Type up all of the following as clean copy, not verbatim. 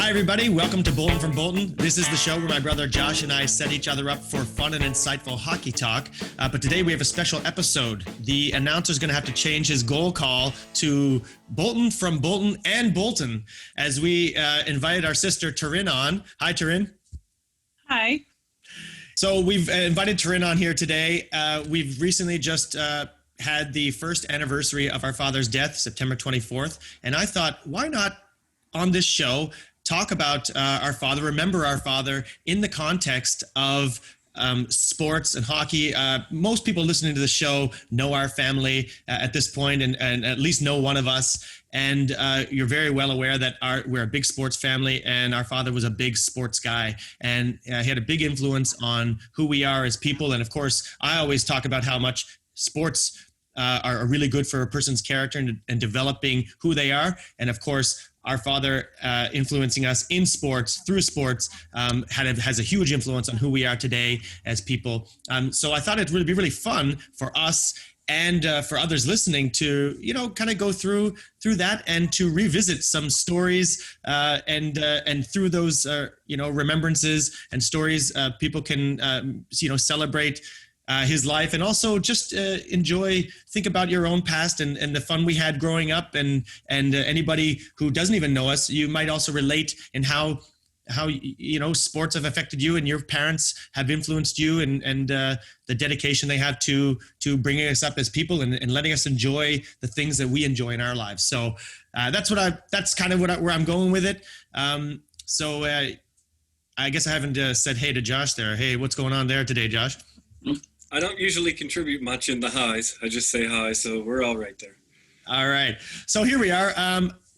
Hi, everybody. Welcome to Boulton from Boulton. This is the show where my brother Josh and I set each other up for fun and insightful hockey talk. But today we have a special episode. The announcer's going to have to change his goal call to Boulton from Boulton and Boulton as we invited our sister Terynn on. Hi, Terynn. Hi. So we've invited Terynn on here today. We've recently just had the first anniversary of our father's death, September 24th. And I thought, why not on this show talk about our father, remember our father in the context of sports and hockey. Most people listening to the show know our family at this point and at least know one of us. And you're very well aware that we're a big sports family, and our father was a big sports guy. And he had a big influence on who we are as people. And of course, I always talk about how much sports are really good for a person's character and developing who they are. And of course, our father influencing us in sports, through sports, has a huge influence on who we are today as people. So I thought it'd really be really fun for us and for others listening to, kind of go through that and to revisit some stories and through those, remembrances and stories, people can, celebrate his life, and also just think about your own past and the fun we had growing up, and anybody who doesn't even know us, you might also relate in how sports have affected you and your parents have influenced you, and the dedication they have to bringing us up as people and letting us enjoy the things that we enjoy in our lives. So that's kind of where I'm going with it. So I guess I haven't said hey to Josh there. Hey, what's going on there today, Josh? I don't usually contribute much in the highs. I just say hi, so we're all right there. All right. So here we are,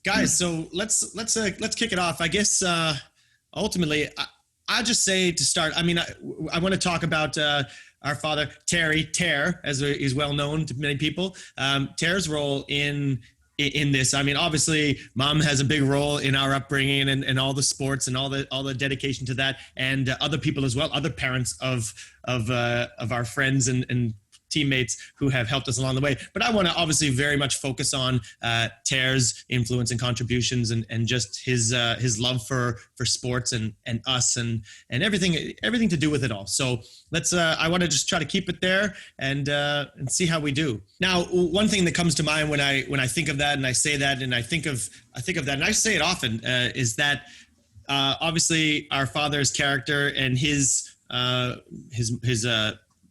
guys. So let's kick it off. I guess ultimately, I'll just say to start. I mean, I want to talk about our father, Ter, as is well known to many people. Ter's role in this. I mean, obviously, Mom has a big role in our upbringing and all the sports and all the dedication to that, and other people as well, other parents of our friends and teammates who have helped us along the way. But I want to obviously very much focus on Ter's influence and contributions and just his love for sports and us and everything to do with it all. So let's I want to just try to keep it there and see how we do. Now, one thing that comes to mind when I think of that and I say that and I think of that, and I say it often, is that obviously our father's character and his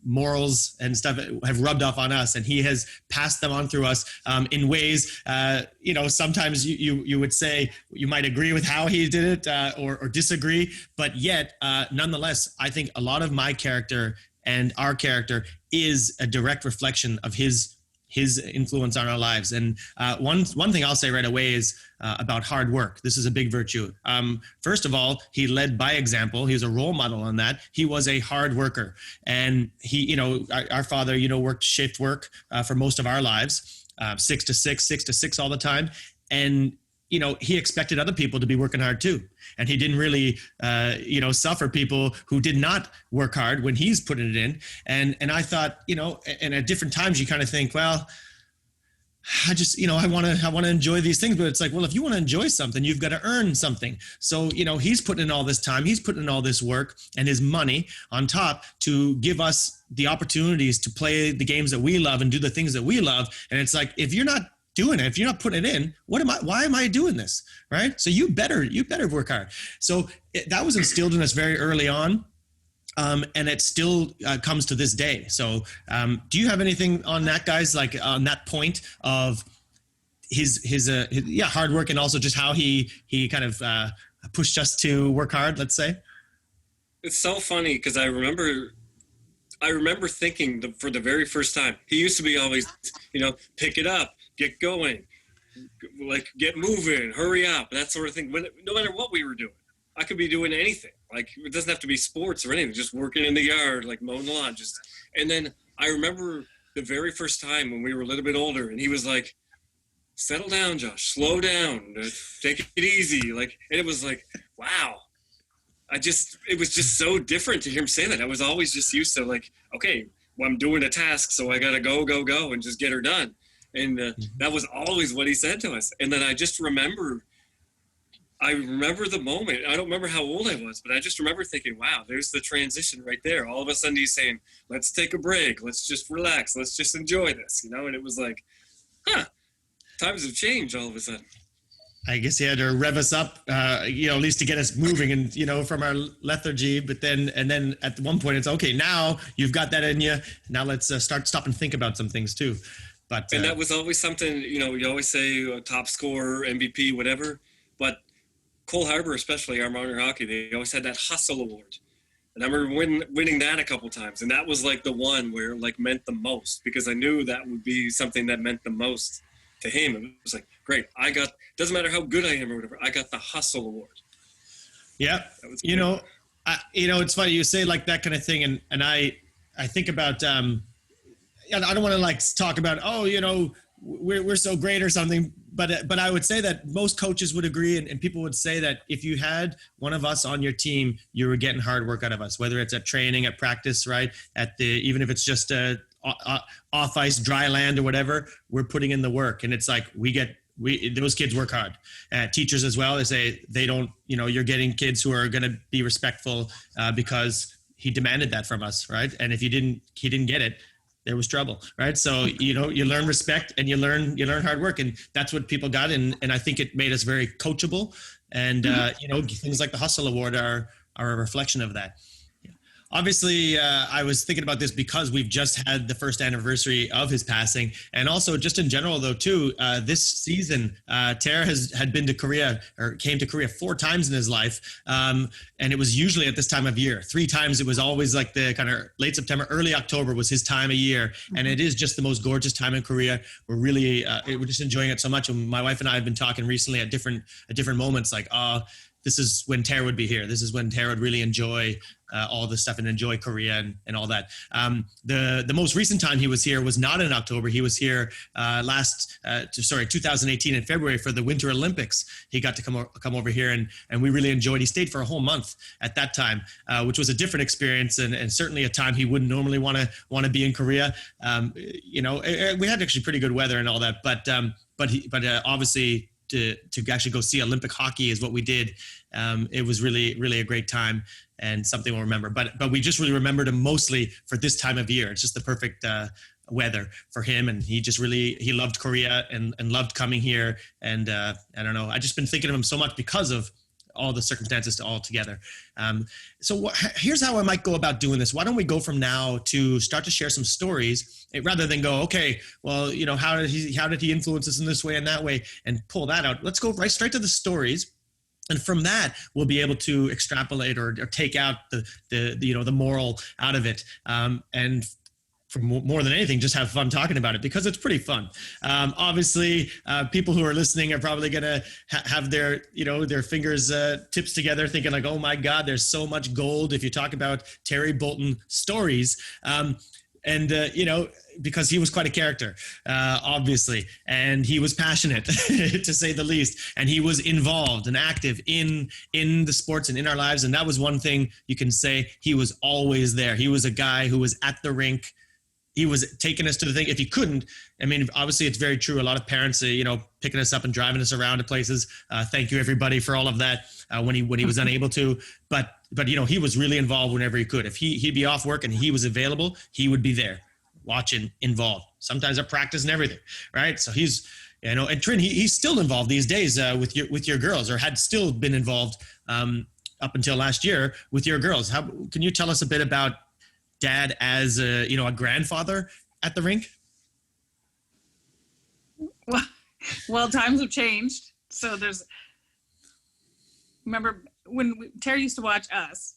morals and stuff have rubbed off on us, and he has passed them on through us in ways, sometimes you would say you might agree with how he did it or disagree, but yet nonetheless, I think a lot of my character and our character is a direct reflection of his influence on our lives. And one thing I'll say right away is about hard work. This is a big virtue. First of all, he led by example. He was a role model on that. He was a hard worker, and he, our father, worked shift work for most of our lives, 6 to 6 all the time, and he expected other people to be working hard too. And he didn't really, suffer people who did not work hard when he's putting it in. And I thought, and at different times you kind of think, well, I just, I want to enjoy these things. But it's like, well, if you want to enjoy something, you've got to earn something. So, he's putting in all this time, he's putting in all this work and his money on top to give us the opportunities to play the games that we love and do the things that we love. And it's like, if you're not doing it, if you're not putting it in, why am I doing this? Right? So you better work hard. So that was instilled in us very early on. And it still comes to this day. So do you have anything on that, guys, like on that point of his hard work, and also just how he kind of pushed us to work hard, let's say? It's so funny because I remember thinking for the very first time, he used to be always, pick it up, get going, like get moving, hurry up, that sort of thing. No matter what we were doing, I could be doing anything. Like, it doesn't have to be sports or anything, just working in the yard, like mowing the lawn. And then I remember the very first time when we were a little bit older, and he was like, settle down, Josh, slow down, take it easy. Like, and it was like, wow. It was just so different to hear him say that. I was always just used to like, okay, well, I'm doing a task, so I got to go and just get her done. And that was always what he said to us. And then I just remember I remember the moment. I don't remember how old I was, but I just remember thinking, wow, there's the transition right there. All of a sudden he's saying, let's take a break. Let's just relax. Let's just enjoy this, you know? And it was like, huh, times have changed all of a sudden. I guess he had to rev us up, at least to get us moving and, from our lethargy. But then at one point it's okay, now you've got that in you. Now let's stop and think about some things too. But and that was always something, you always say top scorer, MVP, whatever. But Cole Harbour, especially our minor hockey, they always had that hustle award. And I remember winning that a couple times. And that was like the one where like meant the most, because I knew that would be something that meant the most to him. It was like, great, doesn't matter how good I am or whatever, I got the hustle award. Yeah. It's funny you say like that kind of thing. And I think about, I don't want to like talk about, we're so great or something, but I would say that most coaches would agree, and people would say that if you had one of us on your team, you were getting hard work out of us, whether it's at training, at practice, right? Even if it's just off ice, dry land or whatever, we're putting in the work. And it's like, those kids work hard. Teachers as well, they say they don't, you're getting kids who are going to be respectful because he demanded that from us, right? And if he didn't get it, there was trouble, right? So, you learn respect and you learn hard work, and that's what people got. And I think it made us very coachable, and, things like the Hustle Award are a reflection of that. Obviously, I was thinking about this because we've just had the first anniversary of his passing, and also just in general, though, too. This season, Terry had been to Korea, or came to Korea 4 times in his life, and it was usually at this time of year. 3 times, it was always like the kind of late September, early October was his time of year, and it is just the most gorgeous time in Korea. We're really, we're just enjoying it so much. And my wife and I have been talking recently at different moments, like, this is when Terry would be here. This is when Terry would really enjoy all this stuff and enjoy Korea and all that. The most recent time he was here was not in October. He was here 2018 in February for the Winter Olympics. He got to come over here, and we really enjoyed. He stayed for a whole month at that time, which was a different experience, and certainly a time he wouldn't normally want to be in Korea. We had actually pretty good weather and all that, but obviously, to actually go see Olympic hockey is what we did. It was really, really a great time and something we'll remember. But we just really remembered him mostly for this time of year. It's just the perfect weather for him, and he loved Korea and loved coming here. And I don't know, I've just been thinking of him so much because of all the circumstances all together. Here's how I might go about doing this. Why don't we go from now to start to share some stories, rather than go, okay, well, how did he influence us in this way and that way, and pull that out. Let's go right straight to the stories. And from that, we'll be able to extrapolate or take out the moral out of it. And for more than anything, just have fun talking about it, because it's pretty fun. Obviously, people who are listening are probably going to have their fingers tips together, thinking like, oh my God, there's so much gold if you talk about Terry Boulton stories. Because he was quite a character, obviously, and he was passionate, to say the least, and he was involved and active in the sports and in our lives. And that was one thing you can say. He was always there. He was a guy who was at the rink. He was taking us to the thing. If he couldn't, I mean, obviously it's very true. A lot of parents, picking us up and driving us around to places. Thank you, everybody, for all of that when he was unable to. But he was really involved whenever he could. If he'd be off work and he was available, he would be there, watching, involved. Sometimes at practice and everything, right? So he's, and Terynn, he's still involved these days with your girls, or had still been involved up until last year with your girls. How can you tell us a bit about Dad as a grandfather at the rink? Well, times have changed. So remember when Terry used to watch us,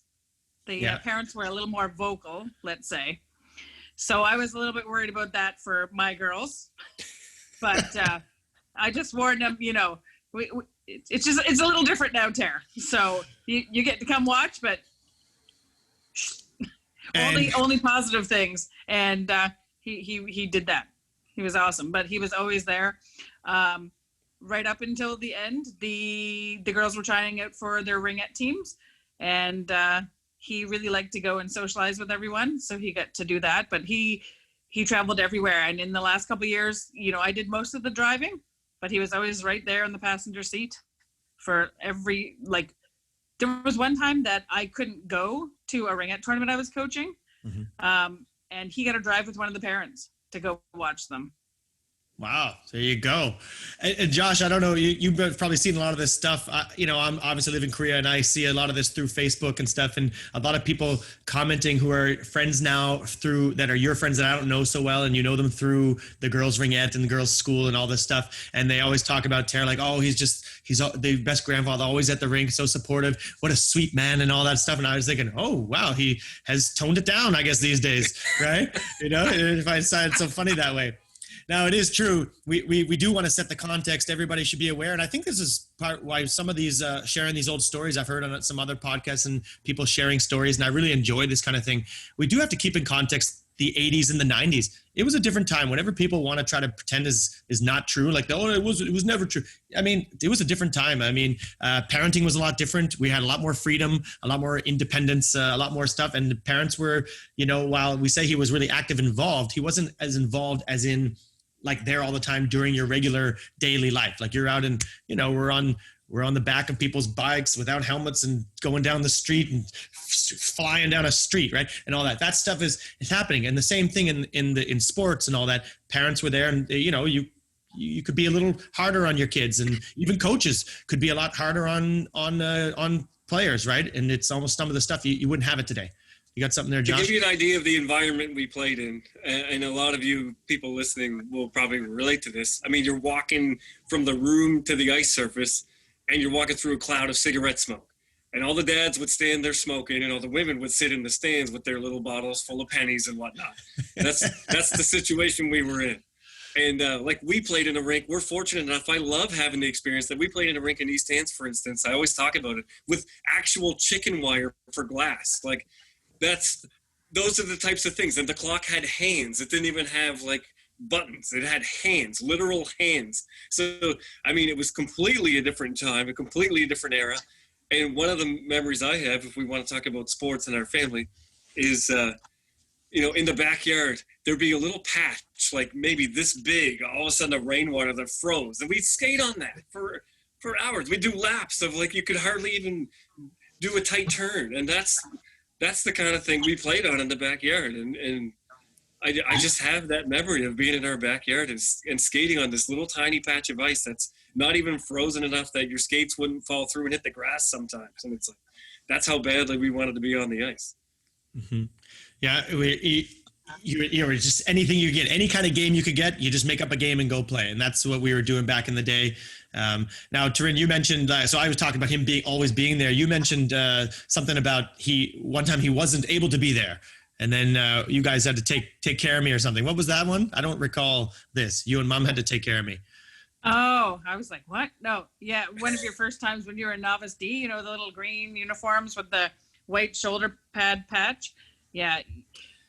the parents were a little more vocal, let's say. So I was a little bit worried about that for my girls, but I just warned them, it's a little different now, Terry. So you get to come watch, but only positive things. And he did that. He was awesome, but he was always there. Right up until the end, the girls were trying out for their ringette teams, and he really liked to go and socialize with everyone, so he got to do that. But he traveled everywhere, and in the last couple of years, I did most of the driving, but he was always right there in the passenger seat for every, like, there was one time that I couldn't go to a ring tournament I was coaching. And he got to drive with one of the parents to go watch them. Wow. There you go. And Josh, I don't know, you've probably seen a lot of this stuff. I'm obviously live in Korea, and I see a lot of this through Facebook and stuff, and a lot of people commenting who are friends now that are your friends that I don't know so well, and you know them through the girls' ringette and the girls' school and all this stuff. And they always talk about Terynn, like, oh, he's the best grandfather, always at the rink, so supportive. What a sweet man and all that stuff. And I was thinking, oh, wow, he has toned it down, I guess, these days, right? If I decided so funny that way. Now, it is true. We do want to set the context. Everybody should be aware. And I think this is part why some of these sharing these old stories I've heard on some other podcasts and people sharing stories. And I really enjoy this kind of thing. We do have to keep in context the 80s and the 90s. It was a different time. Whenever people want to try to pretend is not true, like, oh, it was never true. I mean, it was a different time. I mean, parenting was a lot different. We had a lot more freedom, a lot more independence, a lot more stuff. And the parents were, while we say he was really active and involved, he wasn't as involved as in, like, there all the time during your regular daily life. Like, you're out and, we're on the back of people's bikes without helmets and going down the street and flying down a street, right? And all that. That stuff is happening. And the same thing in sports and all that. Parents were there, and you could be a little harder on your kids, and even coaches could be a lot harder on players, right? And it's almost some of the stuff you wouldn't have it today. You got something there, Josh? To give you an idea of the environment we played in, and a lot of you people listening will probably relate to this. I mean, you're walking from the room to the ice surface, and you're walking through a cloud of cigarette smoke. And all the dads would stand there smoking, and all the women would sit in the stands with their little bottles full of pennies and whatnot. That's the situation we were in. And like, we played in a rink. We're fortunate enough. I love having the experience that we played in a rink in East Hants, for instance. I always talk about it, with actual chicken wire for glass. Like, those are the types of things. And the clock had hands. It didn't even have, like, buttons. It had hands, literal hands. So, I mean, it was completely a different time, a completely different era. And one of the memories I have, if we want to talk about sports in our family, is, in the backyard, there'd be a little patch, like maybe this big, all of a sudden, of rainwater that froze. And we'd skate on that for hours. We'd do laps of, like, you could hardly even do a tight turn. And that's the kind of thing we played on in the backyard. And I just have that memory of being in our backyard and skating on this little tiny patch of ice that's not even frozen enough that your skates wouldn't fall through and hit the grass sometimes. And it's like, that's how badly we wanted to be on the ice. Mm-hmm. Yeah. Just anything you get, any kind of game you could get, you just make up a game and go play. And that's what we were doing back in the day. Now, Terynn, you mentioned, so I was talking about him always being there. You mentioned something about one time he wasn't able to be there. And then you guys had to take care of me or something. What was that one? I don't recall this. You and Mom had to take care of me. Oh, I was like, what? No. Yeah. One of your first times when you were in Novice D, the little green uniforms with the white shoulder pad patch. Yeah.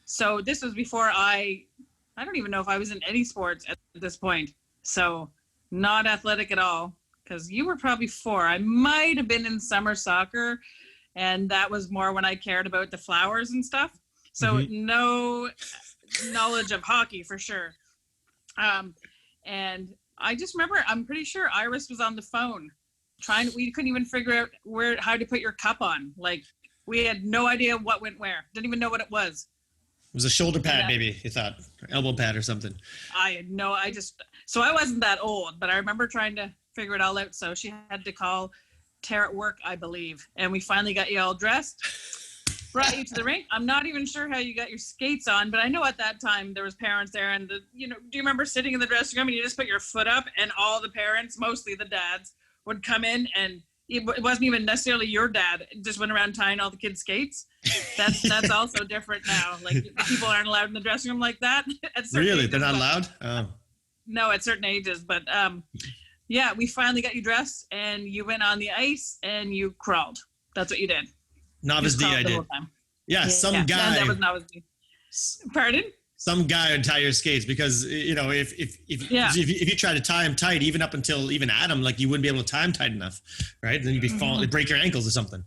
So this was before I don't even know if I was in any sports at this point. So not athletic at all, because you were probably 4. I might have been in summer soccer, and that was more when I cared about the flowers and stuff. So no knowledge of hockey for sure. And I just remember, I'm pretty sure Iris was on the phone we couldn't even figure out how to put your cup on. Like, we had no idea what went where. Didn't even know what it was. It was a shoulder pad, maybe, you thought, or elbow pad or something. So I wasn't that old, but I remember trying to figure it all out. So she had to call Tara at work, I believe. And we finally got you all dressed, brought you to the rink. I'm not even sure how you got your skates on, but I know at that time there was parents there. And, do you remember sitting in the dressing room and you just put your foot up and all the parents, mostly the dads, would come in, and it wasn't even necessarily your dad. It just went around tying all the kids' skates. That's also different now. Like, people aren't allowed in the dressing room like that. Really? They're not allowed? Oh. No, at certain ages. But yeah, we finally got you dressed, and you went on the ice and you crawled. That's what you did. Novice D, I did. Yeah, some guy. That was Novice D. Pardon? Some guy would tie your skates, because if you try to tie them tight, even up until Adam, like, you wouldn't be able to tie them tight enough, right? And then you'd be falling, it'd break your ankles or something.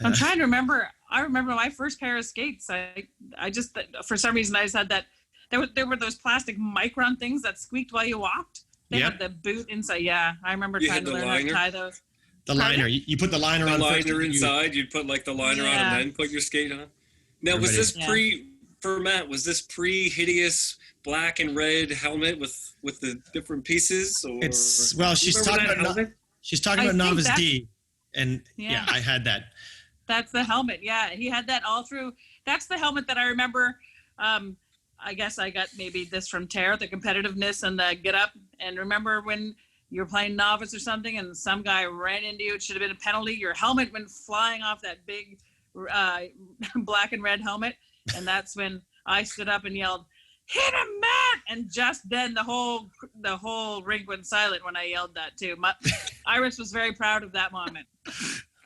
I'm trying to remember. I remember my first pair of skates. I just, for some reason, I just had that. There were those plastic Micron things that squeaked while you walked. They had the boot inside. Yeah, I remember trying to learn how to tie those. The liner. You put the liner The on first. liner and inside, you'd put like the liner on Yeah. and then put your skate on. Now, was Everybody- this for Matt, was this pre-hideous black and red helmet with the different pieces? Or It's well, Do you she's remember talking that about helmet? she's talking I about think novice that's- D, and yeah, Yeah. I had that. That's the helmet. Yeah, he had that all through. That's the helmet that I remember. I guess I got maybe this from Terynn, the competitiveness and the get up. And remember when you were playing novice or something and some guy ran into you, it should have been a penalty. Your helmet went flying off that big black and red helmet. And that's when I stood up and yelled, "Hit him, Matt!" And just then the whole rink went silent when I yelled that too. Iris was very proud of that moment.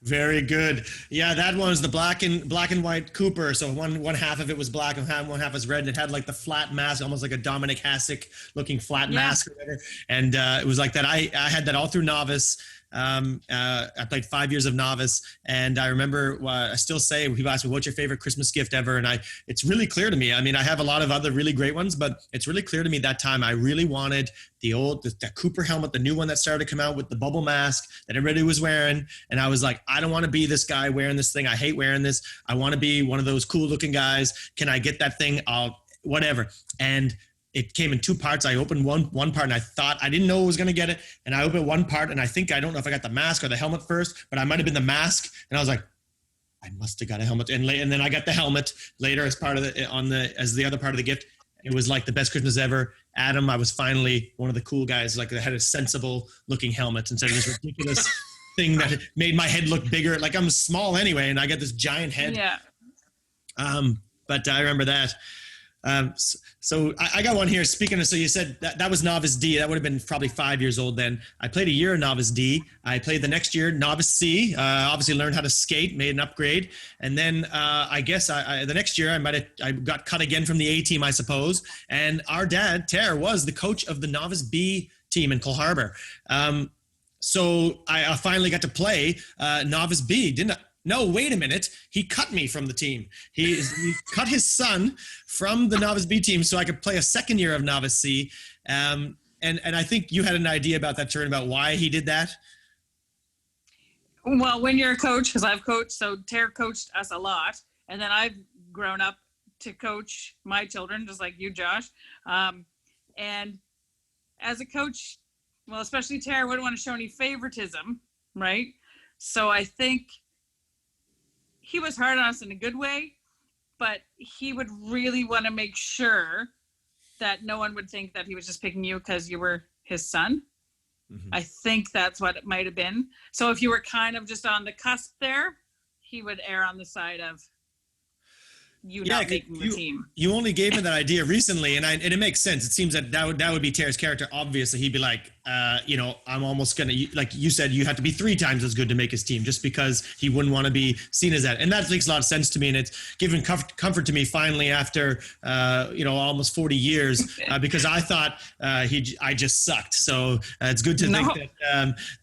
Very good. Yeah, that one was the black and white Cooper. So one half of it was black and one half was red, and it had like the flat mask, almost like a Dominic Hasek looking flat mask or whatever. And it was like that. I had that all through novice. I played 5 years of novice, and I remember I still say when people ask me, "What's your favorite Christmas gift ever?" And it's really clear to me. I mean, I have a lot of other really great ones, but it's really clear to me that time I really wanted the Cooper helmet, the new one that started to come out with the bubble mask that everybody was wearing. And I was like, I don't want to be this guy wearing this thing. I hate wearing this. I want to be one of those cool looking guys. Can I get that thing? Whatever. And it came in two parts. I opened one part and I didn't know I was going to get it. And I opened one part and I don't know if I got the mask or the helmet first, but I might've been the mask. And I was like, I must've got a helmet. And then I got the helmet later as part of as the other part of the gift. It was like the best Christmas ever. Adam, I was finally one of the cool guys, like that had a sensible looking helmet instead of this ridiculous thing that made my head look bigger. Like I'm small anyway, and I got this giant head. Yeah. But I remember that. So I got one here. Speaking of, so you said that was novice D. That would have been probably 5 years old then. I played a year of novice D. I played the next year novice C. Obviously learned how to skate, made an upgrade, and then I guess the next year I got cut again from the A team, I suppose. And our dad Terynn was the coach of the novice B team in Cole Harbour. So I finally got to play novice B, didn't I? No, wait a minute. He cut me from the team. He cut his son from the novice B team so I could play a second year of novice C. And I think you had an idea about that, Terynn, about why he did that. Well, when you're a coach, because I've coached, so Terynn coached us a lot, and then I've grown up to coach my children, just like you, Josh. And as a coach, well, especially Terynn wouldn't want to show any favoritism, right? So I think he was hard on us in a good way, but he would really want to make sure that no one would think that he was just picking you because you were his son. Mm-hmm. I think that's what it might have been. So if you were kind of just on the cusp there, he would err on the side of you not making the team. You only gave me that idea recently, and it makes sense. It seems that would be Terry's character. Obviously, he'd be like, I'm almost gonna, like you said, you have to be 3 times as good to make his team, just because he wouldn't want to be seen as that. And that makes a lot of sense to me, and it's given comfort to me finally after almost 40 years, because I thought I just sucked. So it's good to think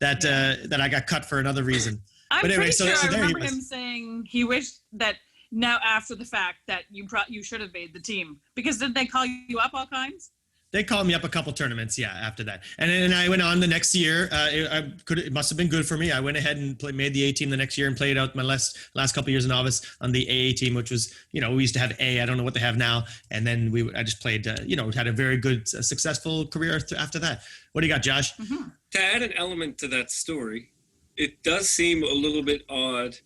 that I got cut for another reason. I'm pretty sure I remember him saying he wished that now after the fact that you should have made the team, because didn't they call you up all kinds? They called me up a couple tournaments, yeah, after that. And then I went on the next year. It must have been good for me. I went ahead and made the A team the next year and played out my last couple of years in novice on the AA team, which was, we used to have A. I don't know what they have now. And then I just played, had a very good, successful career after that. What do you got, Josh? Mm-hmm. To add an element to that story, it does seem a little bit odd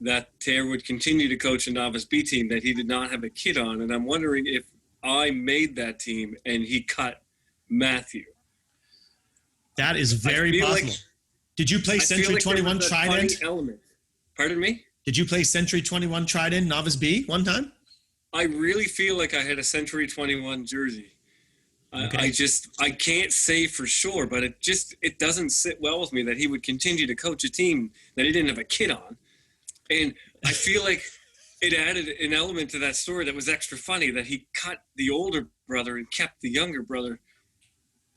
that Terynn would continue to coach a novice B team that he did not have a kid on. And I'm wondering if I made that team and he cut Matthew. That is very possible. Did you play Century 21 Trident? Pardon me? Did you play Century 21 Trident Novice B one time? I really feel like I had a Century 21 jersey. Okay. I can't say for sure, but it doesn't sit well with me that he would continue to coach a team that he didn't have a kid on. And I feel like it added an element to that story that was extra funny, that he cut the older brother and kept the younger brother.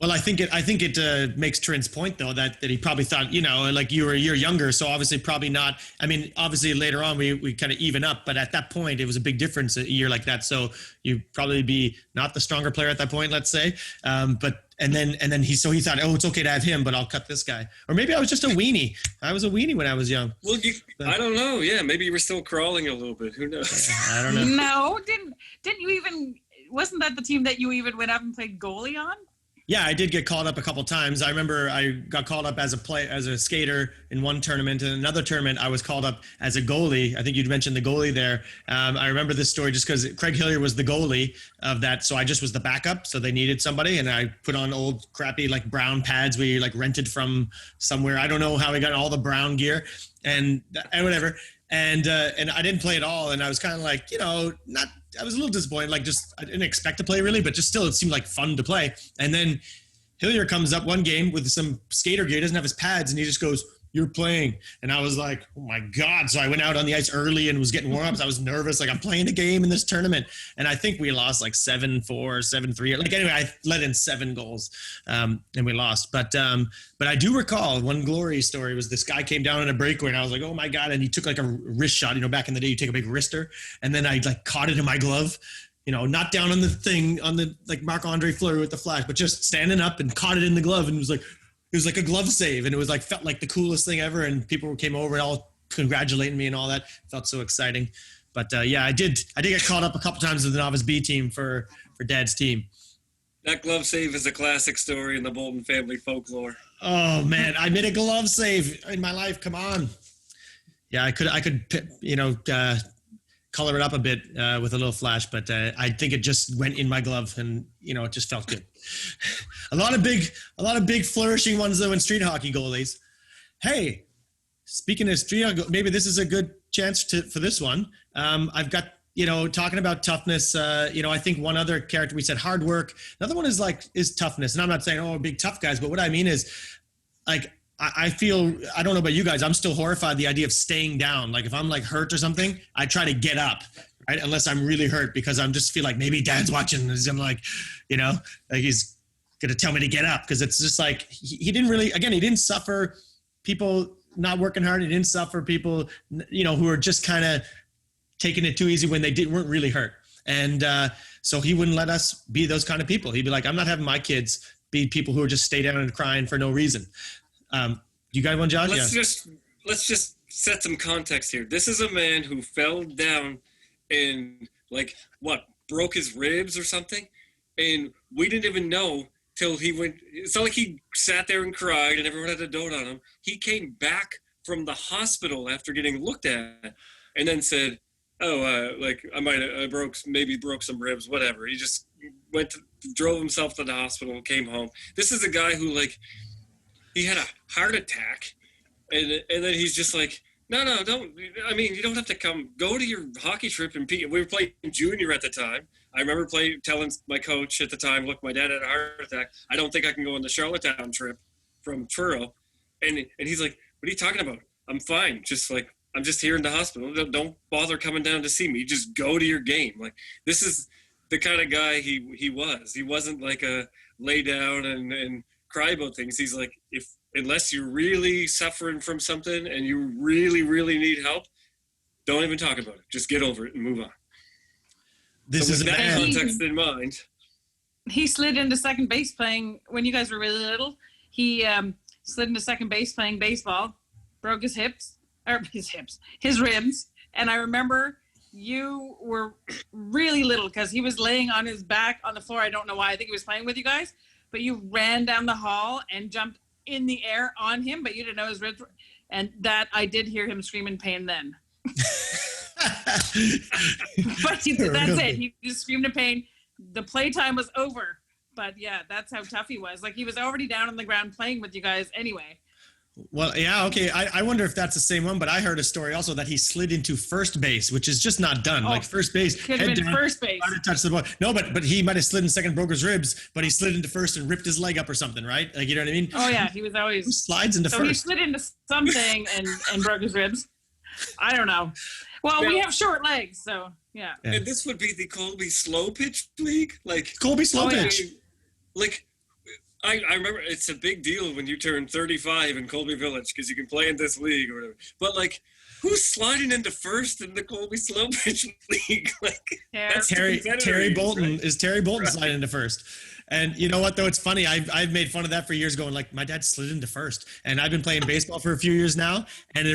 Well, I think it makes Terynn's point, though, that he probably thought, like you were a year younger, so obviously probably not. I mean, obviously later on we kind of even up, but at that point it was a big difference a year like that. So you'd probably be not the stronger player at that point, let's say. But And then he thought, oh, it's okay to have him, but I'll cut this guy. Or maybe I was just a weenie. I was a weenie when I was young. Well, I don't know. Yeah, maybe you were still crawling a little bit. Who knows? I don't know. No, didn't you even? Wasn't that the team that you even went up and played goalie on? Yeah, I did get called up a couple times. I remember I got called up as a skater in one tournament. In another tournament, I was called up as a goalie. I think you'd mentioned the goalie there. I remember this story just because Craig Hillier was the goalie of that, so I just was the backup. So they needed somebody, and I put on old crappy like brown pads we like rented from somewhere. I don't know how we got all the brown gear and whatever. And I didn't play at all, and I was kind of like, I was a little disappointed. Like, just I didn't expect to play really, but just still, it seemed like fun to play. And then Hillier comes up one game with some skater gear, doesn't have his pads, and he just goes, "You're playing." And I was like, oh my God. So I went out on the ice early and was getting warm-ups. I was nervous. Like, I'm playing a game in this tournament. And I think we lost like 7-4, 7-3. Like, anyway, I let in 7 goals and we lost. But I do recall one glory story was this guy came down in a breakaway and I was like, oh my God. And he took like a wrist shot. Back in the day, you take a big wrister. And then I like caught it in my glove. Not down on the thing on the like Marc-Andre Fleury with the flash, but just standing up and caught it in the glove, and it was like a glove save, and it was like felt like the coolest thing ever. And people came over and all congratulating me and all that. It felt so exciting. But yeah, I did get called up a couple times with the novice B team for Dad's team. That glove save is a classic story in the Boulton family folklore. Oh man, I made a glove save in my life. Come on. Yeah, I could color it up a bit with a little flash, but I think it just went in my glove, and it just felt good. A lot of big flourishing ones though in street hockey goalies. Hey, speaking of street hockey, maybe this is a good chance for this one. I've got talking about toughness. I think one other character we said hard work. Another one is toughness, and I'm not saying big tough guys, but what I mean is like. I feel, I don't know about you guys, I'm still horrified the idea of staying down. Like if I'm like hurt or something, I try to get up, right? Unless I'm really hurt, because I'm just feel like maybe Dad's watching and I'm like, like he's going to tell me to get up. Cause it's just like, he didn't really, again, he didn't suffer people not working hard. He didn't suffer people, who are just kind of taking it too easy when they weren't really hurt. And so he wouldn't let us be those kind of people. He'd be like, I'm not having my kids be people who are just stay down and crying for no reason. You got one, Josh? Let's just set some context here. This is a man who fell down and broke his ribs or something, and we didn't even know till he went. It's not like he sat there and cried and everyone had a dote on him. He came back from the hospital after getting looked at, and then said, "Oh, I broke some ribs, whatever." He just drove himself to the hospital, came home. This is a guy who he had a heart attack, and then he's just like, no, don't. I mean, you don't have to go to your hockey trip. And we were playing junior at the time. I remember telling my coach at the time, look, my dad had a heart attack. I don't think I can go on the Charlottetown trip from Truro. And he's like, what are you talking about? I'm fine. Just I'm just here in the hospital. Don't bother coming down to see me. Just go to your game. This is the kind of guy he was. He wasn't like a lay down and cry about things. He's like, unless you're really suffering from something and you really, really need help, don't even talk about it. Just get over it and move on. This is that context in mind. He slid into second base playing when you guys were really little. He slid into second base playing baseball, broke his ribs. And I remember you were really little because he was laying on his back on the floor. I don't know why. I think he was playing with you guys. But you ran down the hall and jumped in the air on him, but you didn't know his ribs were, and that I did hear him scream in pain then. But that's it. He just screamed in pain. The playtime was over. But yeah, that's how tough he was. He was already down on the ground playing with you guys anyway. Well, yeah, okay. I wonder if that's the same one, but I heard a story also that he slid into first base, which is just not done. First base. Could have been down, first base. To touch the ball. No, but he might have slid in second, broke his ribs, but he slid into first and ripped his leg up or something, right? You know what I mean? Oh yeah, he was always Who slides into so first. he slid into something and broke his ribs. I don't know. Well, we have short legs, so yeah. And this would be the Colby slow pitch league, Colby slow pitch. I remember it's a big deal when you turn 35 in Colby Village because you can play in this league or whatever. But who's sliding into first in the Colby Slow Pitch League? Like, that's Terry Boulton right? is Terry Boulton sliding into first. And you know what, though? It's funny. I've made fun of that for years, going like, my dad slid into first. And It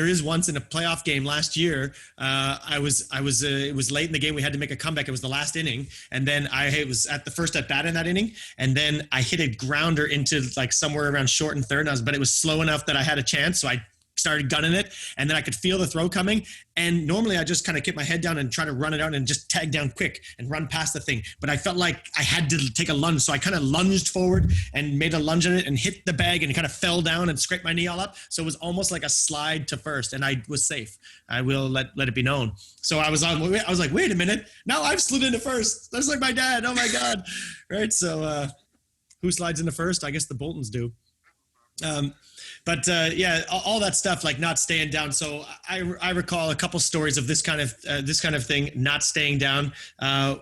was once in a playoff game last year. It was late in the game. We had to make a comeback. It was the last inning. And then I was at the first at bat in that inning. And then I hit a grounder into like somewhere around short and third. But it was slow enough that I had a chance. So I started gunning it, and then I could feel the throw coming. And normally I just kind of keep my head down and try to run it out and just tag down quick and run past the thing. But I felt like I had to take a lunge. So I kind of lunged forward and made a lunge in it and hit the bag and kind of fell down and scraped my knee all up. So it was almost like a slide to first, and I was safe. I will let it be known. So I was like, wait a minute. Now I've slid into first. That's like my dad. Oh my God. Right. So who slides into first? I guess the Boltons do. But all that stuff, like not staying down. So I recall a couple stories of this kind of thing, not staying down.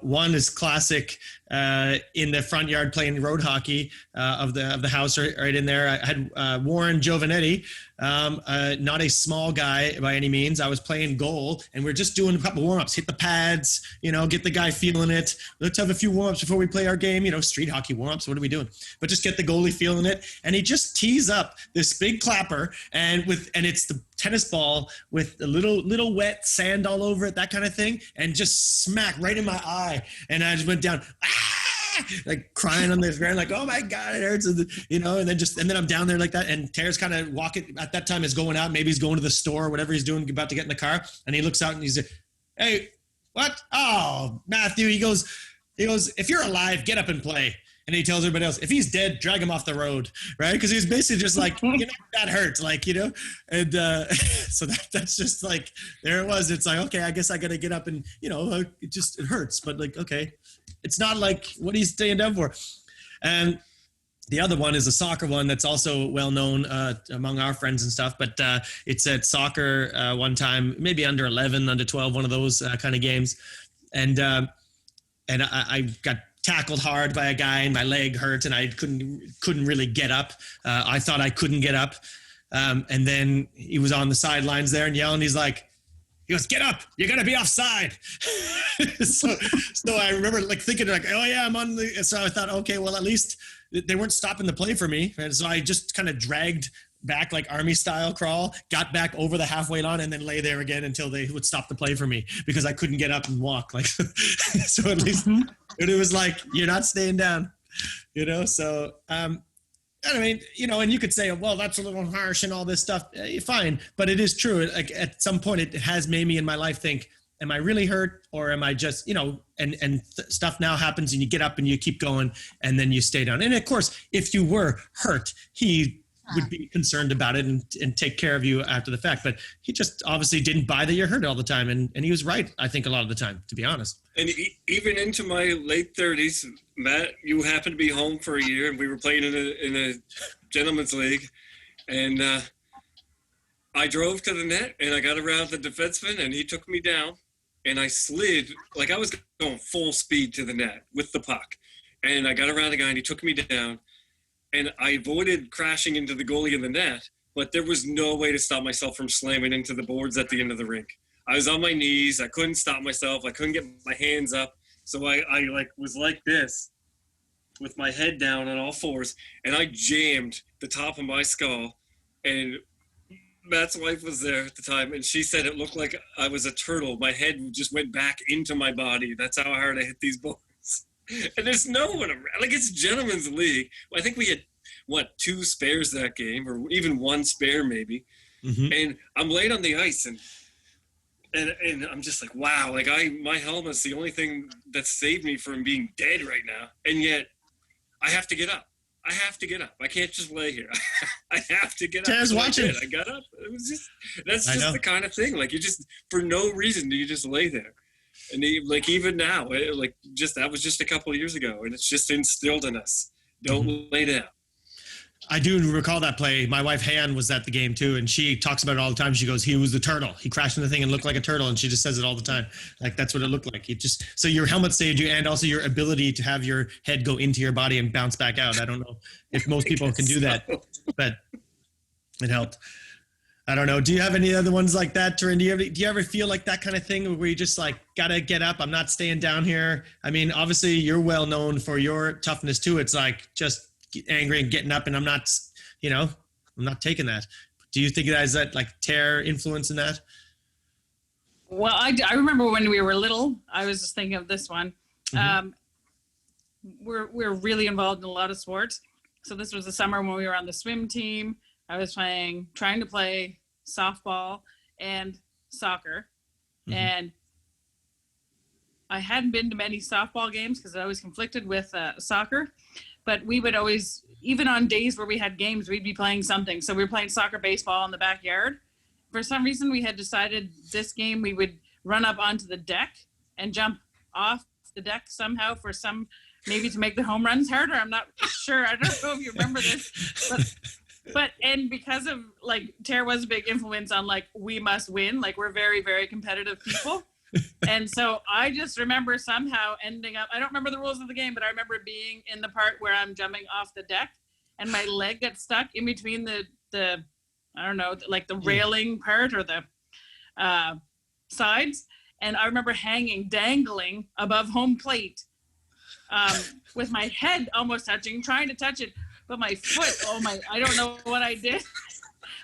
One is classic in the front yard playing road hockey of the house right in there. I had Warren Giovanetti, not a small guy by any means. I was playing goal, and we're just doing a couple warm-ups, hit the pads, get the guy feeling it. Let's have a few warm-ups before we play our game, street hockey warm-ups. What are we doing? But just get the goalie feeling it. And he just tees up this big clapper, and it's the tennis ball with a little wet sand all over it, that kind of thing, and just smack right in my eye. And I just went down, like crying on the ground, like, oh my God, it hurts. And then I'm down there like that. And Terry's kind of walking at that time, is going out. Maybe he's going to the store or whatever he's doing, about to get in the car. And he looks out and he's like, hey, what? Oh, Matthew, he goes, if you're alive, get up and play. And he tells everybody else, if he's dead, drag him off the road, right? Because he's basically just like, that hurts, like, and so that's just like, there it was. It's like, okay, I guess I got to get up and, it hurts. But like, okay, it's not like what he's staying down for. And the other one is a soccer one that's also well known among our friends and stuff. But it's at soccer one time, maybe under 11, under 12, one of those kind of games. And I got tackled hard by a guy, and my leg hurt, and I couldn't really get up. I thought I couldn't get up. And then he was on the sidelines there and yelling. He goes, get up, you're going to be offside. so I remember like thinking like, oh yeah, I'm on the, so I thought, okay, well, at least they weren't stopping the play for me. And so I just kind of dragged back, like army style crawl, got back over the halfway line, and then lay there again until they would stop the play for me, because I couldn't get up and walk. Like, so at least it was like, you're not staying down, so, I mean, and you could say, well, that's a little harsh and all this stuff. Fine. But it is true. Like at some point it has made me in my life think, am I really hurt, or am I just, and stuff now happens and you get up and you keep going and then you stay down. And of course, if you were hurt, he would be concerned about it and take care of you after the fact. But he just obviously didn't buy that you're hurt all the time. And he was right, I think, a lot of the time, to be honest. And even into my late 30s, Matt, you happened to be home for a year, and we were playing in a gentleman's league. And I drove to the net, and I got around the defenseman, and he took me down. And I slid, like I was going full speed to the net with the puck. And I got around the guy, and he took me down. And I avoided crashing into the goalie in the net, but there was no way to stop myself from slamming into the boards at the end of the rink. I was on my knees. I couldn't stop myself. I couldn't get my hands up. So I was like this with my head down on all fours, and I jammed the top of my skull. And Matt's wife was there at the time, and she said it looked like I was a turtle. My head just went back into my body. That's how hard I hit these boards. And there's no one around. Like, it's gentleman's league. I think we had, 2 spares that game, or even 1 spare maybe. Mm-hmm. And I'm laid on the ice, and I'm just like, wow, like my helmet's the only thing that saved me from being dead right now. And yet I have to get up. I can't just lay here. I have to get up. Tara's watching. I got up. It was that's just the kind of thing. Like, you just, for no reason, you just lay there. And even now, that was just a couple of years ago, and it's just instilled in us. Don't lay down. I do recall that play. My wife, Han, was at the game too, and she talks about it all the time. She goes, he was the turtle. He crashed in the thing and looked like a turtle, and she just says it all the time. Like, that's what it looked like. So your helmet saved you, and also your ability to have your head go into your body and bounce back out. I don't know if most people can do that, but it helped. I don't know. Do you have any other ones like that, Terynn? Do you ever feel like that kind of thing where you just like gotta get up? I'm not staying down here. I mean, obviously you're well known for your toughness too. It's like just angry and getting up, and I'm not taking that. Do you think that is that like Ter influence in that? Well, I remember when we were little, I was just thinking of this one. We're really involved in a lot of sports. So this was the summer when we were on the swim team. I was trying to play softball and soccer. And I hadn't been to many softball games because I always conflicted with soccer. But we would always, even on days where we had games, we'd be playing something. So we were playing soccer, baseball in the backyard. For some reason, we had decided this game we would run up onto the deck and jump off the deck somehow for some, maybe to make the home runs harder. I'm not sure. I don't know if you remember this, but and because of like Ter was a big influence on like we must win. Like we're very, very competitive people. And so I just remember somehow ending up, I don't remember the rules of the game, but I remember being in the part where I'm jumping off the deck and my leg gets stuck in between the I don't know, like the railing part or the sides. And I remember dangling above home plate with my head almost touching, trying to touch it. But my foot, I don't know what I did.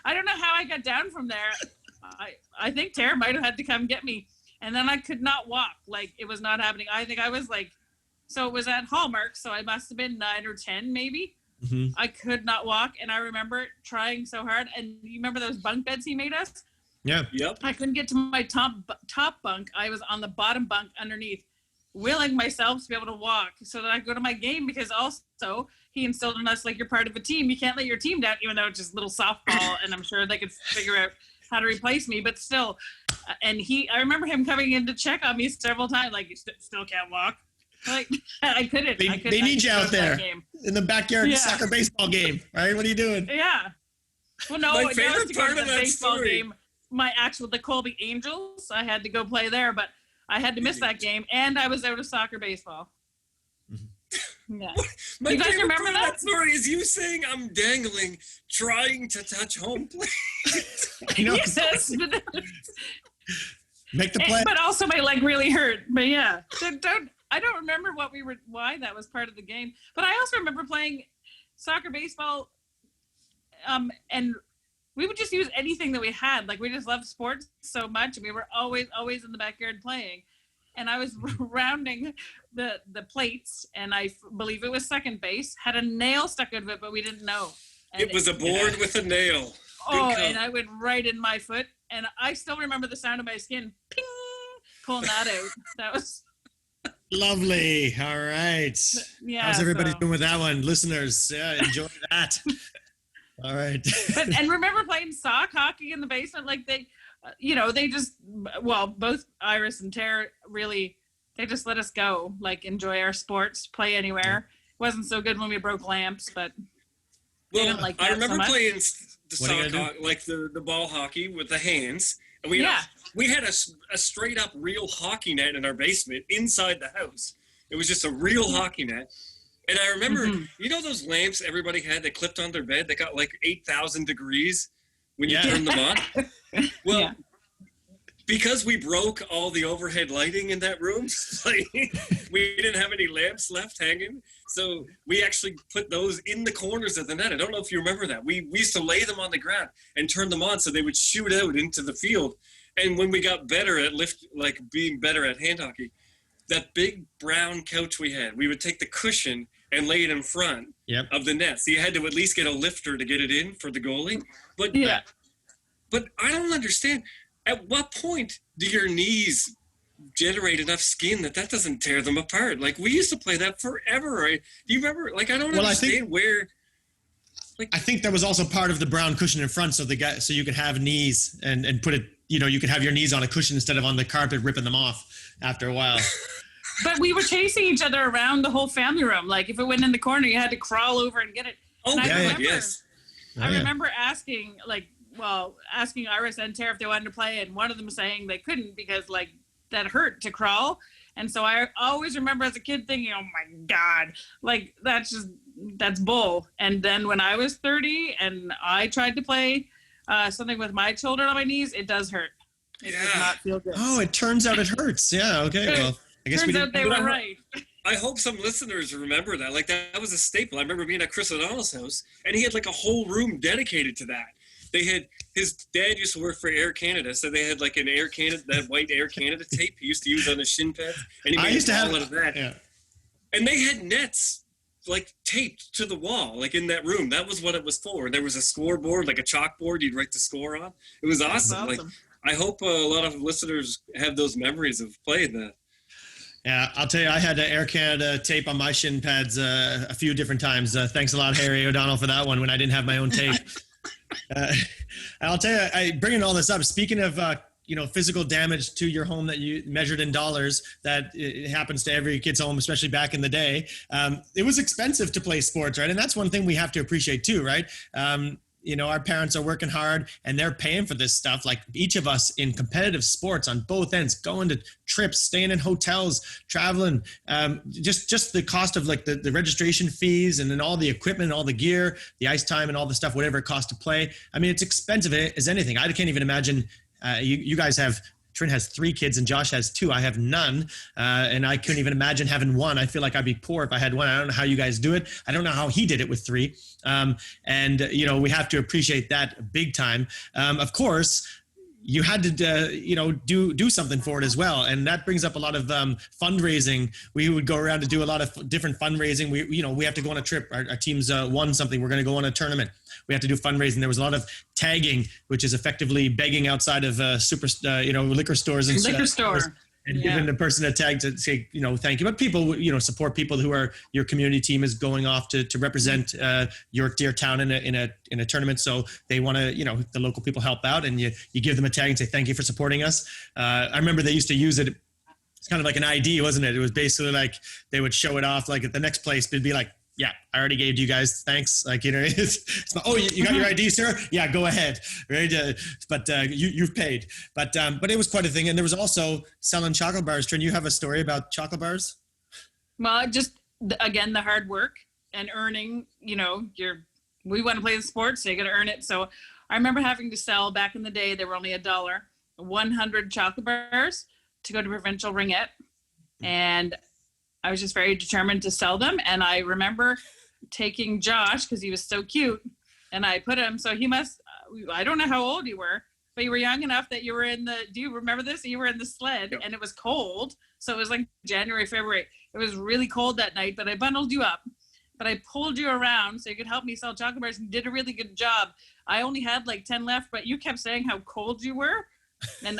I don't know how I got down from there. I think Ter might have had to come get me. And then I could not walk. Like it was not happening. I think I was like, so it was at Hallmark. So I must have been 9 or 10 maybe. I could not walk. And I remember trying so hard. And you remember those bunk beds he made us? Yeah. Yep. I couldn't get to my top bunk. I was on the bottom bunk underneath, willing myself to be able to walk so that I could go to my game, because also he instilled in us, like, you're part of a team. You can't let your team down, even though it's just little softball. And I'm sure they could figure out how to replace me, but still. And I remember him coming in to check on me several times, like, you still can't walk. Like, I couldn't. They need you out there in the backyard soccer baseball game, right? What are you doing? Yeah. Well, no, My I favorite was to go part to of the that baseball story. game. The Colby Angels. I had to go play there, but I had to miss that game, and I was out of soccer baseball. Yeah. My You guys favorite remember part of that? story is you saying I'm dangling, trying to touch home plate. I know. Yes, Make the play. but also my leg really hurt. But yeah, I don't remember why that was part of the game. But I also remember playing soccer, baseball, and we would just use anything that we had. Like we just loved sports so much, and we were always in the backyard playing. And I was rounding the plates, and I believe it was second base. Had a nail stuck out of it, but we didn't know. And It was a board with a nail. and I went right in my foot, and I still remember the sound of my skin, ping, pulling that out. That was Lovely. All right. yeah. How's everybody so- doing with that one? Listeners, enjoy that. All right. and remember playing hockey in the basement, like they both Iris and Ter really, they just let us go, like enjoy our sports, play anywhere. Wasn't so good when we broke lamps, but they didn't like that I remember so much. playing the What are you sock, gonna like the ball hockey with the hands. And we had a straight up real hockey net in our basement inside the house. It was just a real hockey net. And I remember, you know those lamps everybody had that clipped on their bed that got like 8,000 degrees when you turned them on? Well, because we broke all the overhead lighting in that room, like, we didn't have any lamps left hanging. So we actually put those in the corners of the net. I don't know if you remember that. We used to lay them on the ground and turn them on so they would shoot out into the field. And when we got better at being better at hand hockey, that big brown couch we had, we would take the cushion and lay it in front of the net. So you had to at least get a lifter to get it in for the goalie. But I don't understand. At what point do your knees generate enough skin that doesn't tear them apart? Like, we used to play that forever, right? Do you remember? Like, I don't understand where. Like, I think that was also part of the brown cushion in front, so you could have knees and put it. You could have your knees on a cushion instead of on the carpet, ripping them off after a while. But we were chasing each other around the whole family room. Like if it went in the corner, you had to crawl over and get it. oh, And God, yes. I remember asking Iris and Ter if they wanted to play, and one of them saying they couldn't because like that hurt to crawl. And so I always remember as a kid thinking, oh my God, like that's bull. And then when I was 30 and I tried to play something with my children on my knees, it does hurt. It does Yeah. not feel good. Oh, it turns out it hurts. Yeah. Okay. Well, I guess we Turns out didn't. they were right. I hope some listeners remember that. Like that was a staple. I remember being at Chris O'Donnell's house, and he had like a whole room dedicated to that. They had his dad used to work for Air Canada, so they had like an Air Canada, that white Air Canada tape he used to use on his shin pads, and he I made used to a have ball out of that. Yeah. And they had nets like taped to the wall, like in that room. That was what it was for. There was a scoreboard, like a chalkboard you'd write the score on. It was awesome. Like I hope a lot of listeners have those memories of playing that. Yeah, I'll tell you, I had Air Canada tape on my shin pads a few different times. Thanks a lot, Harry O'Donnell, for that one when I didn't have my own tape. I'll tell you, bringing all this up, speaking of, physical damage to your home that you measured in dollars, that it happens to every kid's home, especially back in the day. It was expensive to play sports, right? And that's one thing we have to appreciate too, right? Our parents are working hard and they're paying for this stuff. Like each of us in competitive sports on both ends, going to trips, staying in hotels, traveling, just the cost of like the registration fees and then all the equipment, all the gear, the ice time and all the stuff, whatever it costs to play. I mean, it's expensive as anything. I can't even imagine you guys have, Terynn has 3 kids and Josh has 2. I have none. And I couldn't even imagine having one. I feel like I'd be poor if I had one. I don't know how you guys do it. I don't know how he did it with 3. We have to appreciate that big time. Of course, you had to, do something for it as well. And that brings up a lot of fundraising. We would go around to do a lot of different fundraising. We have to go on a trip. Our team's won something. We're going to go on a tournament. We have to do fundraising. There was a lot of tagging, which is effectively begging outside of liquor stores and liquor store. And giving the person a tag to say, thank you. But people, support people who are your community team is going off to represent your dear town in a tournament. So they want to, the local people help out, and you give them a tag and say thank you for supporting us. I remember they used to use it. It's kind of like an ID, wasn't it? It was basically like they would show it off. Like at the next place, it'd be like, yeah, I already gave you guys thanks. Like, it's oh, you got your ID, sir? Yeah, go ahead. Right. But you've paid. But it was quite a thing. And there was also selling chocolate bars. Terynn, you have a story about chocolate bars? Well, just again, the hard work and earning, we want to play the sport, so you got to earn it. So I remember having to sell back in the day, they were only $1, 100 chocolate bars to go to provincial ringette. And I was just very determined to sell them. And I remember taking Josh, because he was so cute, and I put him, so he must, I don't know how old you were, but you were young enough that you were do you remember this? You were in the sled. Yep. And it was cold. So it was like January, February. It was really cold that night, but I bundled you up, but I pulled you around so you could help me sell chocolate bars, and you did a really good job. I only had like 10 left, but you kept saying how cold you were. And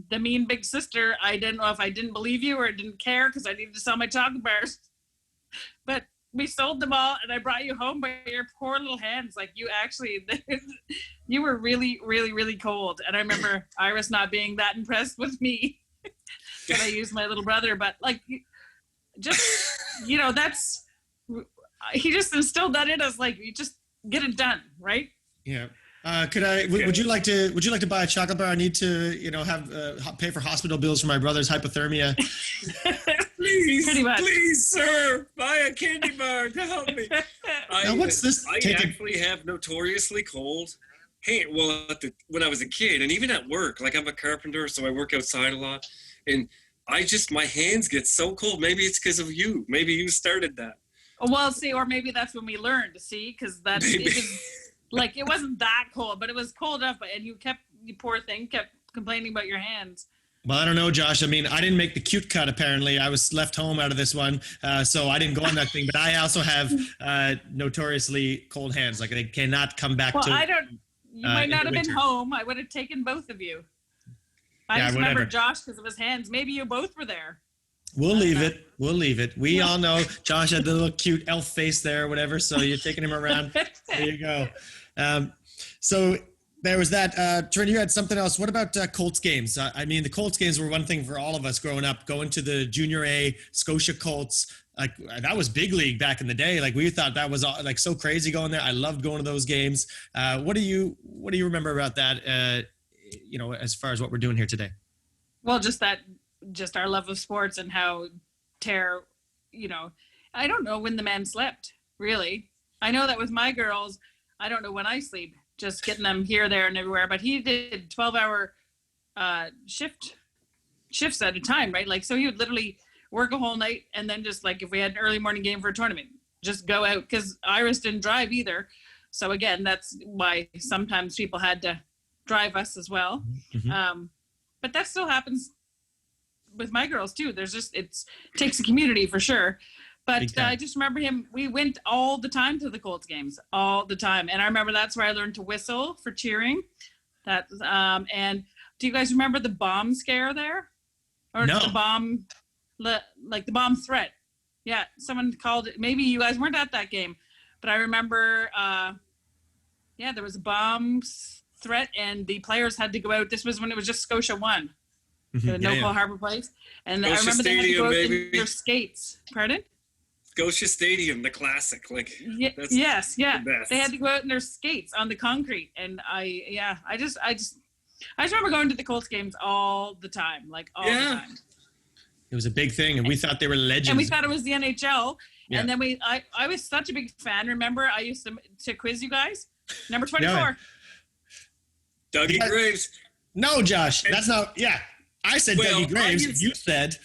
the mean big sister, I didn't know if I didn't believe you or didn't care because I needed to sell my chocolate bars. But we sold them all, and I brought you home by your poor little hands. Like you were really, really, really cold. And I remember Iris not being that impressed with me that I used my little brother. But like, just, that's, he just instilled that in us. Like, you just get it done, right? Yeah. Would you like to buy a chocolate bar? I need to, have pay for hospital bills for my brother's hypothermia. Please, sir, buy a candy bar to help me. Now, what's this? I actually have notoriously cold hands. Well, when I was a kid, and even at work, like I'm a carpenter, so I work outside a lot, and my hands get so cold. Maybe it's because of you. Maybe you started that. Well, see, or maybe that's when we learned. See, because like, it wasn't that cold, but it was cold enough. And you poor thing, kept complaining about your hands. Well, I don't know, Josh. I mean, I didn't make the cute cut, apparently. I was left home out of this one, so I didn't go on that thing. But I also have notoriously cold hands. Like, they cannot come back to... Well, you might not have been home. I would have taken both of you. I just remember Josh because of his hands. Maybe you both were there. We'll leave it. We all know Josh had the little cute elf face there or whatever, so you're taking him around. There you go. So there was that. Terynn, you had something else. What about Colts games? I mean, the Colts games were one thing for all of us growing up, going to the Junior A Scotia Colts. Like, that was big league back in the day. Like, we thought that was like so crazy going there. I loved going to those games. What do you remember about that? As far as what we're doing here today? Well, just our love of sports and how I don't know when the man slept, really. I know that with my girls, I don't know when I sleep, just getting them here, there, and everywhere. But he did 12-hour shifts at a time, right? Like, so he would literally work a whole night, and then just like if we had an early morning game for a tournament, just go out, because Iris didn't drive either. So again, that's why sometimes people had to drive us as well. Mm-hmm. But that still happens with my girls too. There's just, it takes a community for sure. But I just remember him, we went all the time to the Colts games, all the time. And I remember that's where I learned to whistle for cheering. That, and do you guys remember the bomb scare there? Or No. the bomb, like the bomb threat? Yeah, someone called it, maybe you guys weren't at that game, but I remember, there was a bomb threat and the players had to go out. This was when it was just Scotia 1, the Noble Harbor Place. And Scotia I remember Stadium, they had to go out baby. in their skates. Pardon? Scotia Stadium, the classic. Like, that's yes, yeah. the best. They had to go out in their skates on the concrete. And I just remember going to the Colts games all the time, like all the time. It was a big thing, and we thought they were legends. And we thought it was the NHL. Yeah. And then I was such a big fan. Remember, I used to quiz you guys. Number 24. Yeah. Dougie Graves. No, Josh, that's not. Yeah, I said Dougie Graves. You said.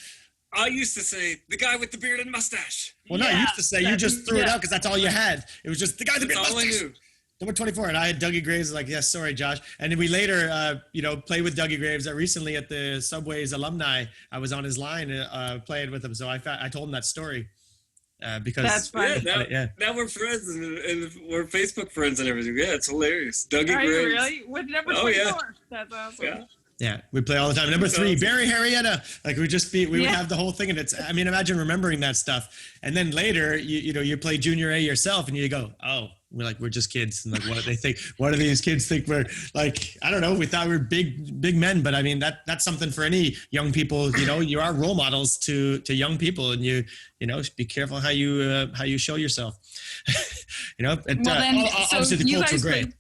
I used to say the guy with the beard and mustache. Well, no, you used to say you just threw it out because that's all you had. It was just the guy with the beard and That's all I mustache. knew. Number 24, and I had Dougie Graves. Like, yes, sorry, Josh. And then we later, played with Dougie Graves. Recently at the Subway's alumni, I was on his line playing with him. So I told him that story because that's funny. Now we're friends and we're Facebook friends and everything. Yeah, it's hilarious. Dougie Are Graves. you really? With number 24? Yeah. That's awesome. Yeah. Yeah, we play all the time. Number 3, Barry Harrietta. Like we would have the whole thing, and imagine remembering that stuff. And then later, you play junior A yourself, and you go, oh, we're just kids, and like, what do they think? What do these kids think we're like? I don't know. We thought we were big men, but I mean that's something for any young people. You are role models to young people, and be careful how you show yourself. Obviously the Colts were great.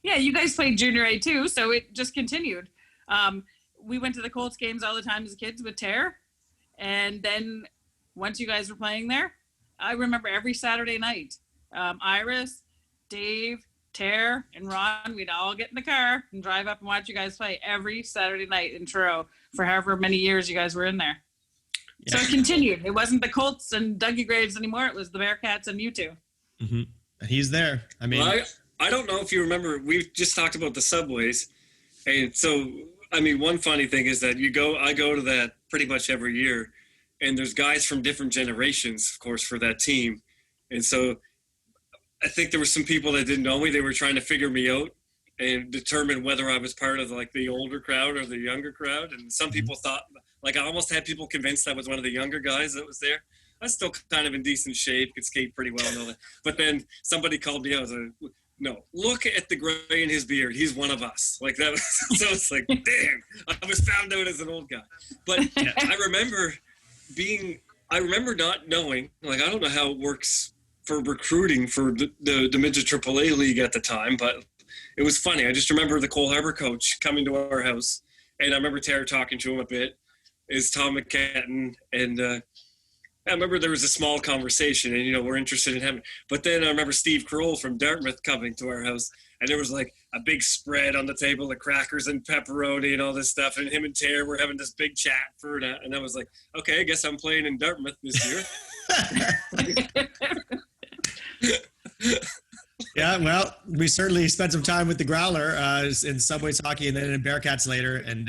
Yeah, you guys played junior A too, so it just continued. We went to the Colts games all the time as kids with Terynn, and then once you guys were playing there, I remember every Saturday night, Iris, Dave, Terynn, and Ron, we'd all get in the car and drive up and watch you guys play every Saturday night in Truro for however many years you guys were in there. Yeah. So it continued. It wasn't the Colts and Dougie Graves anymore. It was the Bearcats and you two. Mm-hmm. He's there. I mean... Well, I don't know if you remember, we've just talked about the Subways. And so, one funny thing is that I go to that pretty much every year. And there's guys from different generations, of course, for that team. And so I think there were some people that didn't know me. They were trying to figure me out and determine whether I was part of like the older crowd or the younger crowd. And some people thought, like I almost had people convinced I was one of the younger guys that was there. I was still kind of in decent shape, could skate pretty well and all that. But then somebody called me out and said, no, look at the gray in his beard. He's one of us. Like that was, so it's like, damn, I was found out as an old guy. But I remember not knowing, like, I don't know how it works for recruiting for the midget AAA league at the time, but it was funny. I just remember the Cole Harbor coach coming to our house, and I remember Terry talking to him a bit. Is Tom McCanton, and I remember there was a small conversation and, we're interested in having, but then I remember Steve Kroll from Dartmouth coming to our house, and there was like a big spread on the table, the crackers and pepperoni and all this stuff. And him and Terry were having this big chat and I was like, okay, I guess I'm playing in Dartmouth this year. Yeah, well, we certainly spent some time with the Growler in Subways hockey, and then in Bearcats later, and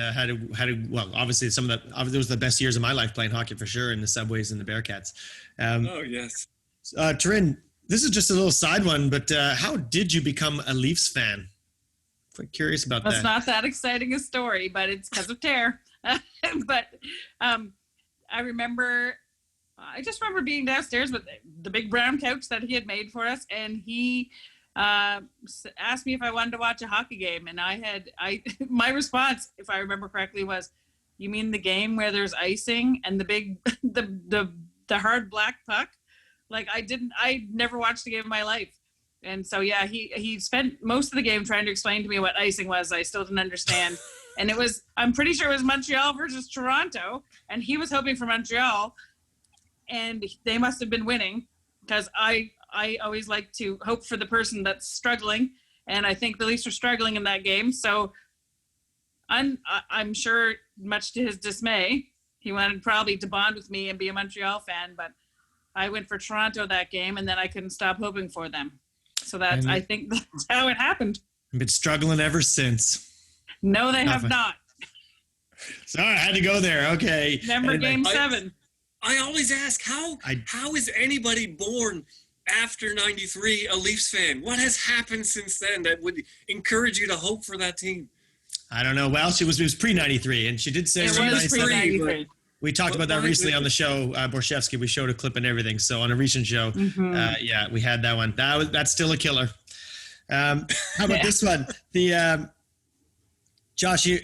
obviously it was the best years of my life playing hockey for sure in the Subways and the Bearcats. Oh yes, Terynn, this is just a little side one, but how did you become a Leafs fan? Quite curious about that. It's not that exciting a story, but it's because of Terry. But I just remember being downstairs with the big brown couch that he had made for us, and he asked me if I wanted to watch a hockey game, and my response, if I remember correctly, was, "You mean the game where there's icing and the big the hard black puck?" Like I never watched a game in my life, and so yeah, he spent most of the game trying to explain to me what icing was. I still didn't understand, and I'm pretty sure it was Montreal versus Toronto, and he was hoping for Montreal. And they must have been winning, because I always like to hope for the person that's struggling. and I think the Leafs were struggling in that game. So I'm sure, much to his dismay, he wanted probably to bond with me and be a Montreal fan, but I went for Toronto that game, and then I couldn't stop hoping for them. So I think that's how it happened. I've been struggling ever since. No, they have not. Sorry, I had to go there. Okay. Remember Game 7? I always ask, how is anybody born after 93 a Leafs fan? What has happened since then that would encourage you to hope for that team? I don't know. Well, it was pre-93, and she did say It was pre-93. We talked about that recently on the show, Borshevsky. We showed a clip and everything. So on a recent show, yeah, we had that one. That's still a killer. How about this one? The Josh, you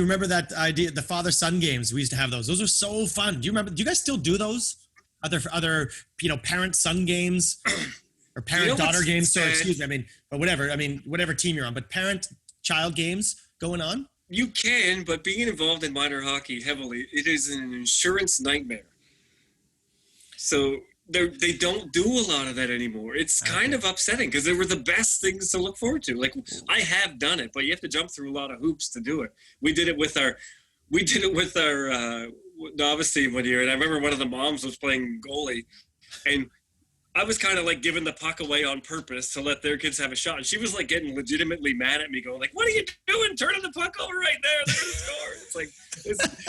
remember that idea? The father-son games, we used to have those. Those are so fun. Do you remember? Do you guys still do those? Other parent-son games or parent-daughter games? So excuse me. I mean, but whatever. I mean, whatever team you're on. But parent-child games going on. You can, but being involved in minor hockey heavily, it is an insurance nightmare. So they don't do a lot of that anymore. It's kind of upsetting because they were the best things to look forward to. Like, I have done it, but you have to jump through a lot of hoops to do it. We did it with our novice team one year, and I remember one of the moms was playing goalie, and I was kind of like giving the puck away on purpose to let their kids have a shot. And she was like getting legitimately mad at me, going like, "What are you doing? Turning the puck over right there. They're going to score." It's like,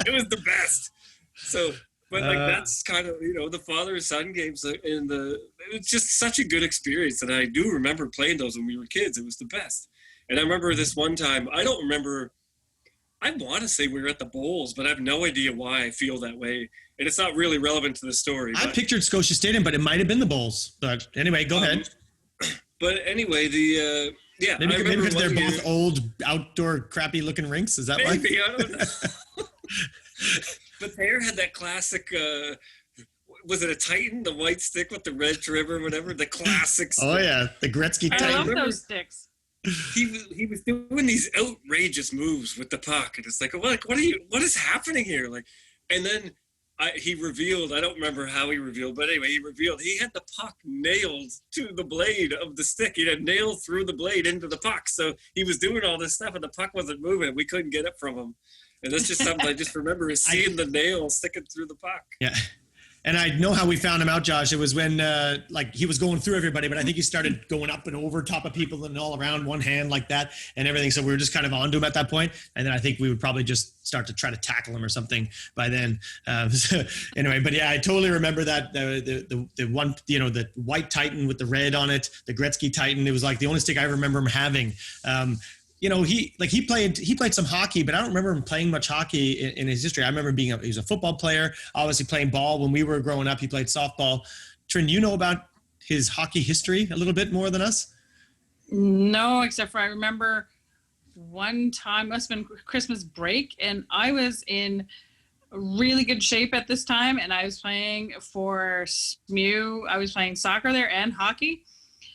it was the best. So, but like, that's kind of, the father-son games it's just such a good experience. And I do remember playing those when we were kids. It was the best. And I remember this one time, I want to say we were at the Bowls, but I have no idea why I feel that way. And it's not really relevant to the story. I pictured Scotia Stadium, but it might have been the Bowls. But anyway, go ahead. But anyway, maybe because they're both old, outdoor, crappy-looking rinks. Is that why? Maybe, I don't know. But Thayer had that classic. Was it a Titan? The white stick with the red trim or whatever. The classic. Oh yeah, the Gretzky Titan. I love those sticks. He was doing these outrageous moves with the puck, and it's like, what is happening here? Like, and then he revealed, I don't remember how he revealed, but anyway, he had the puck nailed to the blade of the stick. He had nailed through the blade into the puck. So he was doing all this stuff, and the puck wasn't moving. We couldn't get it from him. And that's just something I just remember is seeing the nail sticking through the puck. Yeah. And I know how we found him out, Josh. It was when, he was going through everybody, but I think he started going up and over top of people and all around one hand like that and everything. So we were just kind of onto him at that point. And then I think we would probably just start to try to tackle him or something by then. So anyway, but yeah, I totally remember that the one, the white Titan with the red on it, the Gretzky Titan. It was like the only stick I remember him having. He played some hockey, but I don't remember him playing much hockey in his history. I remember he was a football player, obviously playing ball when we were growing up. He played softball. Terynn, you know about his hockey history a little bit more than us? No, except for I remember one time, must have been Christmas break, and I was in really good shape at this time, and I was playing for SMU. I was playing soccer there and hockey.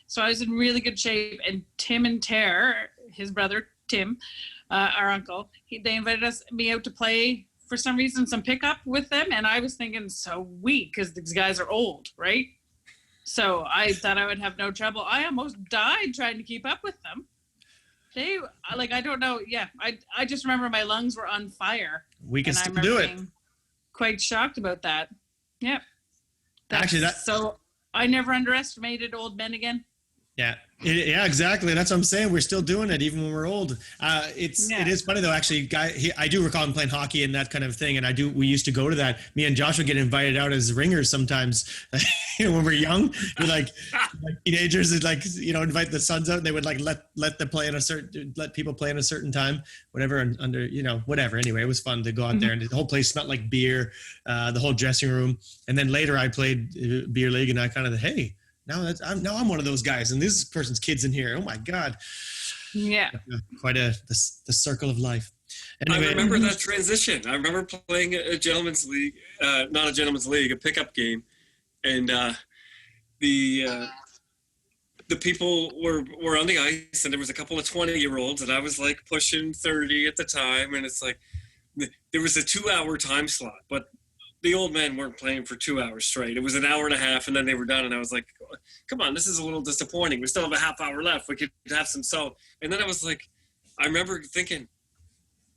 So I was in really good shape, and Tim and Ter, his brother Tim, our uncle, they invited me out to play for some reason, some pickup with them, and I was thinking, so weak because these guys are old, right? So I thought I would have no trouble. I almost died trying to keep up with them. They I don't know. Yeah, I just remember my lungs were on fire. We can still do it. Quite shocked about that. Yep. So I never underestimated old men again. Yeah. Yeah, exactly. That's what I'm saying. We're still doing it even when we're old. It is funny though. Actually, I do recall him playing hockey and that kind of thing. And we used to go to that. Me and Josh would get invited out as ringers sometimes. When we're young, we're like teenagers would invite the sons out, and they would let people play in a certain time, whatever, and under whatever. Anyway, it was fun to go out there, and the whole place smelled like beer, the whole dressing room. And then later I played beer league, and I kind of Now I'm one of those guys, and this person's kid's in here. Oh my God! Yeah, quite the circle of life. Anyway, I remember that transition. I remember playing a gentleman's league, not a gentleman's league, a pickup game, and the people were on the ice, and there was a couple of 20-year-olds, and I was like pushing 30 at the time, and it's like there was a 2-hour time slot, but the old men weren't playing for 2 hours straight. It was an hour and a half, and then they were done. And I was like, come on, this is a little disappointing. We still have a half hour left. We could have some salt. And then I was like, I remember thinking,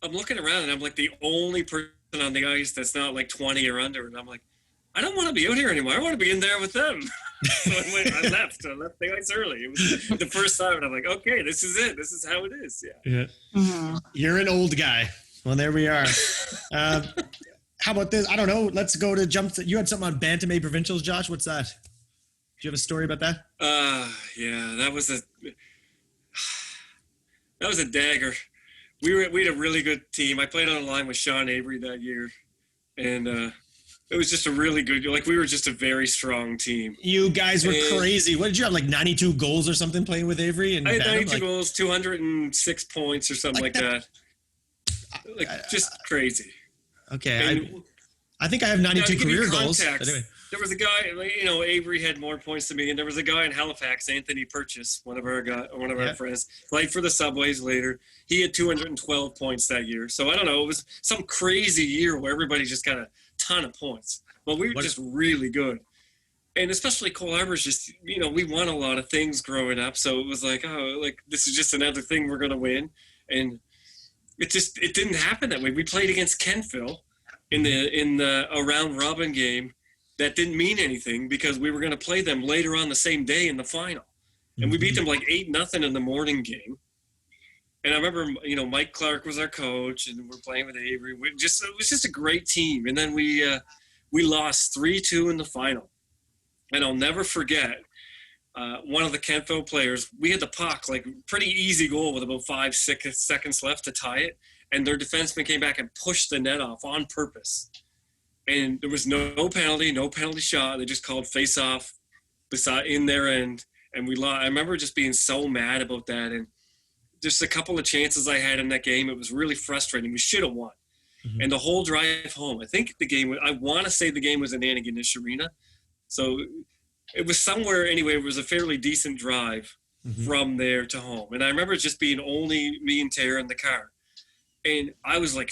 I'm looking around, and I'm like the only person on the ice that's not like 20 or under. And I'm like, I don't want to be out here anymore. I want to be in there with them. So I left. I left the ice early. It was the first time, and I'm like, okay, this is it. This is how it is. Yeah. Mm-hmm. You're an old guy. Well, there we are. How about this? I don't know. Let's go to you had something on Bantam Provincials, Josh. What's that? Do you have a story about that? Yeah, that was a dagger. We had a really good team. I played on a line with Sean Avery that year, and it was just a really good. Like, we were just a very strong team. You guys were crazy. What did you have? Like 92 goals or something playing with Avery? And I had Bantam? 92 goals, 206 points, or something like that. Like, just crazy. Okay, I think I have 92 career goals. But anyway. There was a guy, Avery had more points than me, and there was a guy in Halifax, Anthony Purchase, one of our friends, played for the Subways later. He had 212 points that year. So I don't know, it was some crazy year where everybody just got a ton of points. But we were just really good. And especially Cole Harbour's just, we won a lot of things growing up. So it was like, this is just another thing we're going to win. And it didn't happen that way. We played against Kentville in the round robin game. That didn't mean anything because we were going to play them later on the same day in the final. And we beat them like 8-0 in the morning game. And I remember, Mike Clark was our coach, and we're playing with Avery. It was just a great team. And then we lost 3-2 in the final. And I'll never forget one of the Kentville players. We had the puck, like pretty easy goal with about 5-6 seconds left to tie it. And their defenseman came back and pushed the net off on purpose. And there was no penalty shot. They just called face off in their end. And we lost. I remember just being so mad about that. And just a couple of chances I had in that game, it was really frustrating. We should have won. Mm-hmm. And the whole drive home, I want to say the game was in Antigonish Arena. So it was somewhere, anyway, it was a fairly decent drive from there to home. And I remember just being only me and Tara in the car. And I was like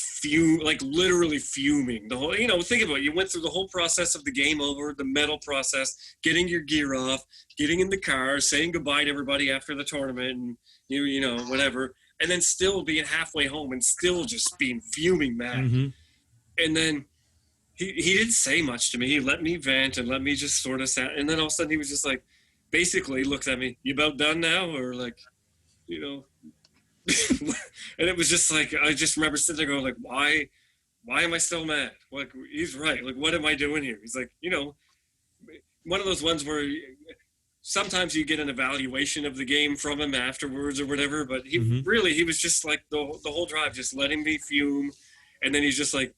literally fuming. The whole, think about it. You went through the whole process of the game over, the medal process, getting your gear off, getting in the car, saying goodbye to everybody after the tournament, and whatever, and then still being halfway home and still just being fuming mad. Mm-hmm. And then he didn't say much to me. He let me vent and let me just sort of sat. And then all of a sudden he was just like, basically looked at me, "You about done now?" Or like, And it was just like, I just remember sitting there going like, why am I still mad? Like, he's right. Like, what am I doing here? He's like, one of those ones where sometimes you get an evaluation of the game from him afterwards or whatever, but he was just like the whole drive, just letting me fume. And then he's just like,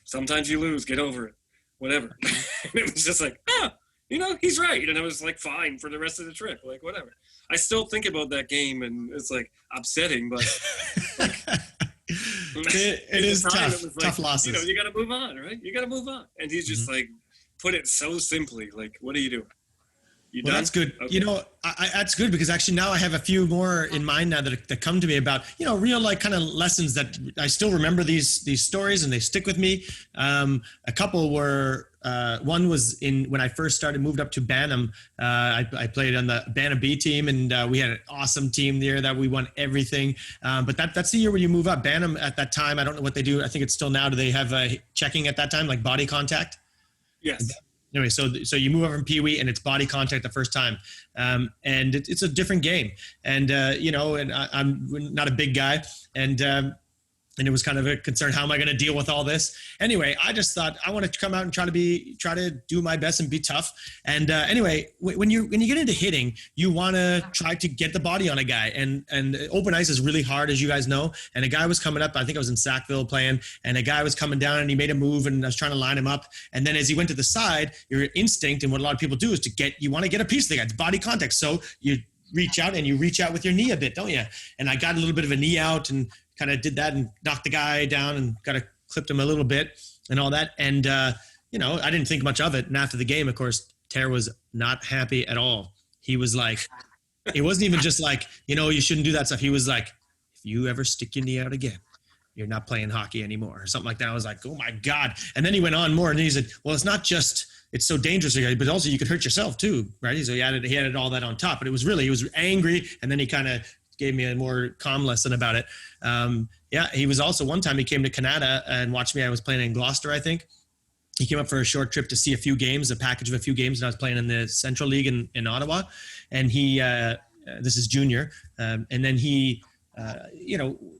sometimes you lose, get over it, whatever. And it was just like, he's right. And I was like, fine for the rest of the trip, like, whatever. I still think about that game, and it's like upsetting, but like, it is tough. It tough losses. You got to move on, right? You got to move on. And he's just like, put it so simply, like, what are you doing? Well, that's good. Okay. That's good because actually now I have a few more in mind now that come to me about, real like kind of lessons that I still remember these stories and they stick with me. A couple were, one was when I first moved up to Bantam. I played on the Bantam B team and we had an awesome team there that we won everything. But that's the year where you move up. Bantam at that time, I don't know what they do. I think it's still now. Do they have checking at that time, like body contact? Yes. Anyway, so you move over from Pee Wee and it's body contact the first time, and it's a different game. And and I'm not a big guy, and it was kind of a concern. How am I going to deal with all this? Anyway, I just thought I want to come out and try to do my best and be tough. And anyway, when you get into hitting, you want to try to get the body on a guy. And open ice is really hard, as you guys know. And a guy was coming up. I think I was in Sackville playing, and a guy was coming down, and he made a move, and I was trying to line him up. And then as he went to the side, your instinct and what a lot of people do is you want to get a piece of the guy. It's body contact. So you reach out with your knee a bit, don't you? And I got a little bit of a knee out and kind of did that and knocked the guy down and clipped him a little bit and all that. And, I didn't think much of it. And after the game, of course, Terry was not happy at all. He was like, it wasn't even just like, you shouldn't do that stuff. He was like, if you ever stick your knee out again, you're not playing hockey anymore, or something like that. I was like, oh my God. And then he went on more, and he said, well, it's not just, it's so dangerous, but also you could hurt yourself too, right? So he added all that on top, but it was really, he was angry, and then he kind of gave me a more calm lesson about it. Yeah, he was also, one time he came to Canada and watched me. I was playing in Gloucester, I think. He came up for a short trip to see a few games, a package of a few games, and I was playing in the Central League in Ottawa. And he, this is junior, and then he,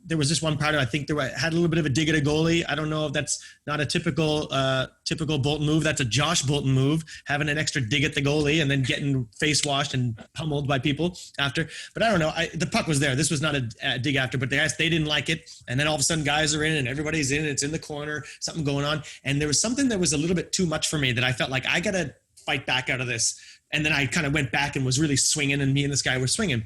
there was this one part of, I think had a little bit of a dig at a goalie. I don't know if that's not a typical Boulton move. That's a Josh Boulton move, having an extra dig at the goalie and then getting face washed and pummeled by people after. But I don't know. The puck was there. This was not a dig after, but they didn't like it. And then all of a sudden guys are in and everybody's in. It's in the corner, something going on. And there was something that was a little bit too much for me that I felt like I got to fight back out of this. And then I kind of went back and was really swinging, and me and this guy were swinging.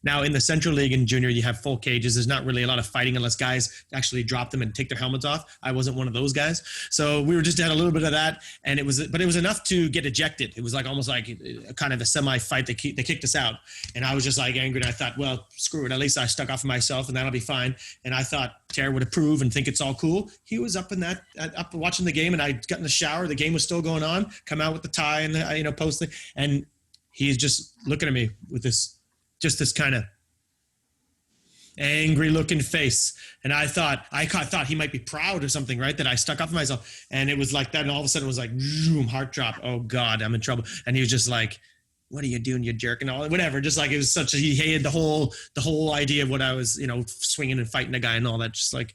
Now, in the Central League in junior, you have full cages. There's not really a lot of fighting unless guys actually drop them and take their helmets off. I wasn't one of those guys. So we were just had a little bit of that. And it was enough to get ejected. It was like almost like a kind of a semi-fight. They kicked us out. And I was just like angry. And I thought, well, screw it. At least I stuck off for myself and that'll be fine. And I thought Terry would approve and think it's all cool. He was up watching the game, and I got in the shower. The game was still going on. Come out with the tie and posting. And he's just looking at me with this kind of angry looking face. And I thought he might be proud or something, right? That I stuck up for myself. And it was like that. And all of a sudden it was like, zoom, heart drop. Oh God, I'm in trouble. And he was just like, what are you doing? You jerk, and all, whatever. Just like, it was he hated the whole idea of what I was, swinging and fighting a guy and all that. Just like,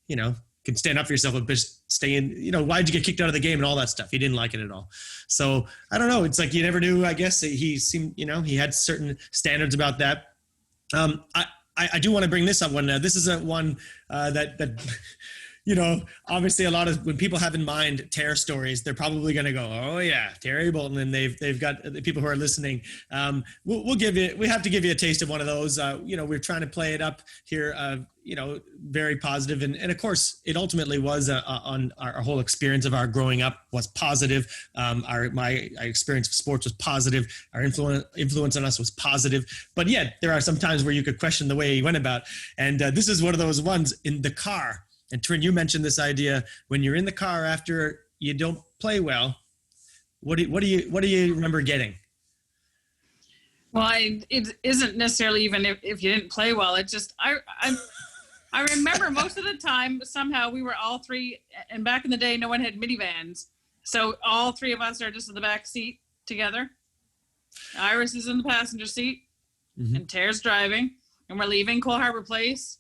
can stand up for yourself, but just stay in, why'd you get kicked out of the game and all that stuff? He didn't like it at all. So I don't know. It's like, you never knew, I guess. He seemed, he had certain standards about that. I do want to bring this up one. This is one that obviously a lot of, when people have in mind Terry stories, they're probably going to go, oh yeah, Terry Boulton, and they've got the people who are listening. We have to give you a taste of one of those. We're trying to play it up here. Very positive, and of course, it ultimately was on our whole experience of our growing up was positive. My experience of sports was positive. Our influence on us was positive. But yet, there are some times where you could question the way he went about. And this is one of those ones in the car. And Terynn, you mentioned this idea when you're in the car after you don't play well. What do you remember getting? Well, it isn't necessarily even if you didn't play well. It's just I remember most of the time somehow we were all three, and back in the day no one had minivans, so all three of us are just in the back seat together. Iris is in the passenger seat, and Ter's driving, and we're leaving Cole Harbour Place,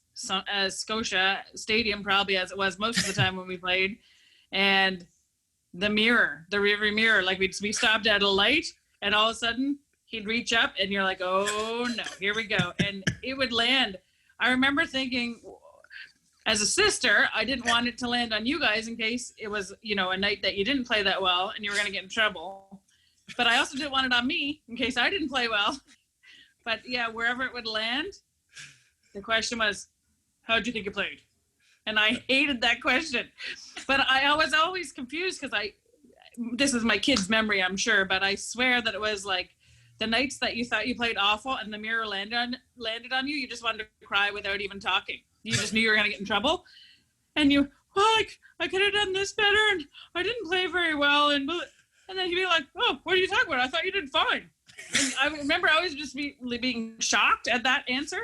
Scotia Stadium, probably as it was most of the time when we played, and the rearview mirror, like we stopped at a light, and all of a sudden he'd reach up, and you're like, oh no, here we go, and it would land. I remember thinking, as a sister, I didn't want it to land on you guys in case it was, a night that you didn't play that well and you were going to get in trouble. But I also didn't want it on me in case I didn't play well. But yeah, wherever it would land, the question was, how'd you think you played? And I hated that question. But I was always confused because this is my kid's memory, I'm sure, but I swear that it was like the nights that you thought you played awful and the mirror landed on you, you just wanted to cry without even talking. You just knew you were going to get in trouble. And I could have done this better, and I didn't play very well. And then you'd be like, oh, what are you talking about? I thought you did fine. And I remember I was just being shocked at that answer.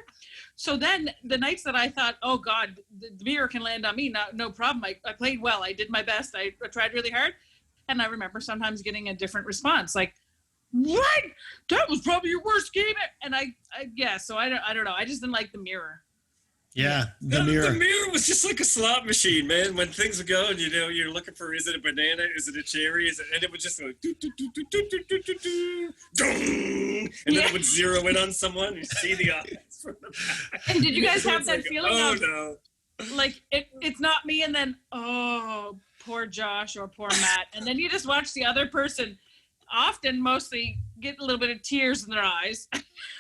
So then the nights that I thought, oh God, the mirror can land on me, no problem. I played well. I did my best. I tried really hard. And I remember sometimes getting a different response, like, what? That was probably your worst game. And so I don't know. I just didn't like the mirror. Yeah, the mirror. The mirror was just like a slot machine, man. When things would go and you're looking for, is it a banana? Is it a cherry? And it would just go do, do, do, do, do, do, do, do, do, dong, and then it would zero in on someone. You see the offense from the back. And did you guys have that feeling no. Like it's not me, and then oh, poor Josh or poor Matt, and then you just watch the other person, often mostly get a little bit of tears in their eyes.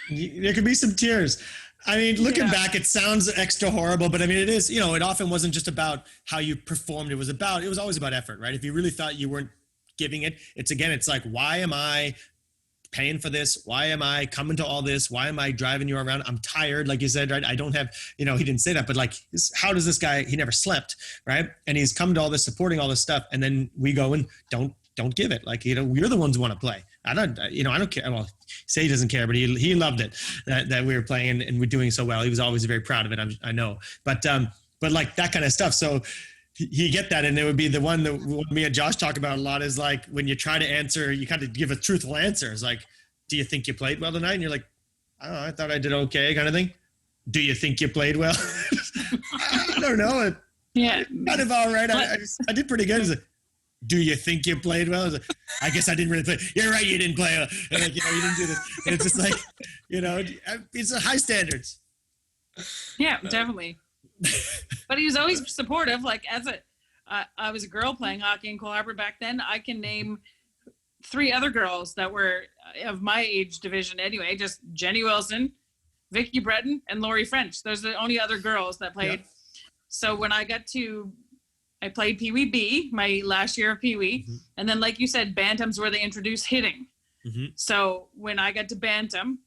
There could be some tears. I mean, looking back, it sounds extra horrible, but I mean, it is, it often wasn't just about how you performed. It was always about effort, right? If you really thought you weren't giving it, it's like, why am I paying for this? Why am I coming to all this? Why am I driving you around? I'm tired, like you said, right? I don't have, he didn't say that, but like, how does this guy, he never slept, right? And he's come to all this, supporting all this stuff. And then we go and don't give it. Like, we're the ones who want to play. I don't care. Well, say he doesn't care, but he loved it that we were playing and we're doing so well. He was always very proud of it. I know, but like that kind of stuff. So he get that. And it would be the one that me and Josh talk about a lot is like, when you try to answer, you kind of give a truthful answer. It's like, do you think you played well tonight? And you're like, I don't know, I thought I did okay, kind of thing. Do you think you played well? I don't know. Yeah. Kind of all right. I did pretty good. Like, do you think you played well? I was like, I guess I didn't really play. You're right, you didn't play well. And like, you didn't do this. And it's just like, it's a high standards. Yeah, definitely. But he was always supportive. Like I was a girl playing hockey in Cole Harbour back then. I can name 3 other girls that were of my age division anyway, just Jenny Wilson, Vicky Breton, and Lori French. Those are the only other girls that played. Yeah. So when I played Pee Wee B, my last year of Pee Wee. Mm-hmm. And then, like you said, Bantam's where they introduced hitting. Mm-hmm. So when I got to Bantam,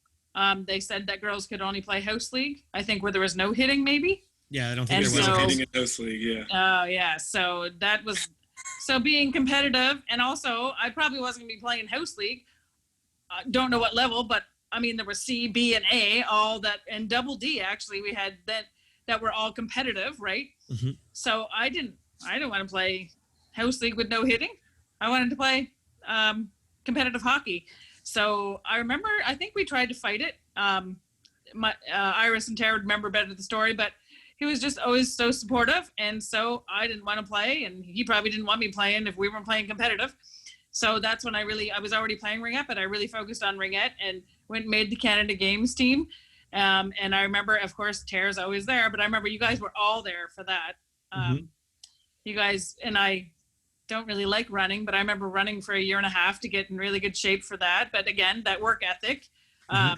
they said that girls could only play house league. I think where there was no hitting, maybe. Yeah, I don't think there was hitting in house league, yeah. Oh, yeah. So that was... So being competitive, and also I probably wasn't going to be playing house league. Don't know what level, but I mean, there was C, B, and A, all that, and double D, actually, we had that were all competitive, right? Mm-hmm. So I didn't want to play house league with no hitting. I wanted to play competitive hockey. So I remember, I think we tried to fight it. Iris and Tara remember better the story, but he was just always so supportive. And so I didn't want to play, and he probably didn't want me playing if we weren't playing competitive. So that's when I was already playing ringette, but I really focused on ringette and went and made the Canada Games team. And I remember, of course, Tara's always there, but I remember you guys were all there for that. Mm-hmm. You guys, and I don't really like running, but I remember running for 1.5 years to get in really good shape for that. But again, that work ethic, I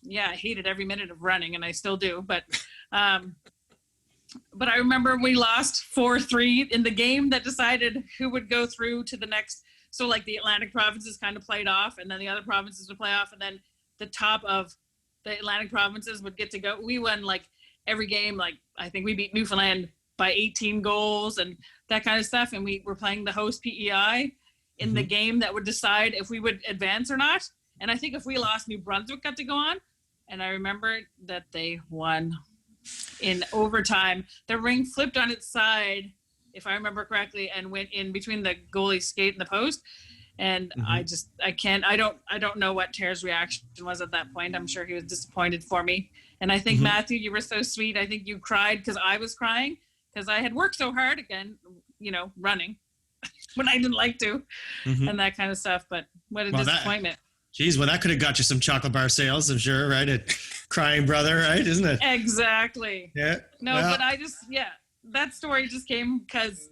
hated every minute of running, and I still do. But I remember we lost 4-3 in the game that decided who would go through to the next. So like the Atlantic provinces kind of played off, and then the other provinces would play off, and then the top of the Atlantic provinces would get to go. We won like every game. Like I think we beat Newfoundland by 18 goals and that kind of stuff. And we were playing the host PEI in the game that would decide if we would advance or not. And I think if we lost, New Brunswick got to go on. And I remember that they won in overtime. The ring flipped on its side, if I remember correctly, and went in between the goalie skate and the post. And I don't know what Tara's reaction was at that point. I'm sure he was disappointed for me. And I think, Matthew, you were so sweet. I think you cried because I was crying because I had worked so hard again, running when I didn't like to and that kind of stuff. But what a disappointment. That could have got you some chocolate bar sales, I'm sure, right? At Crying Brother, right? Isn't it? Exactly. Yeah. No, but that story just came because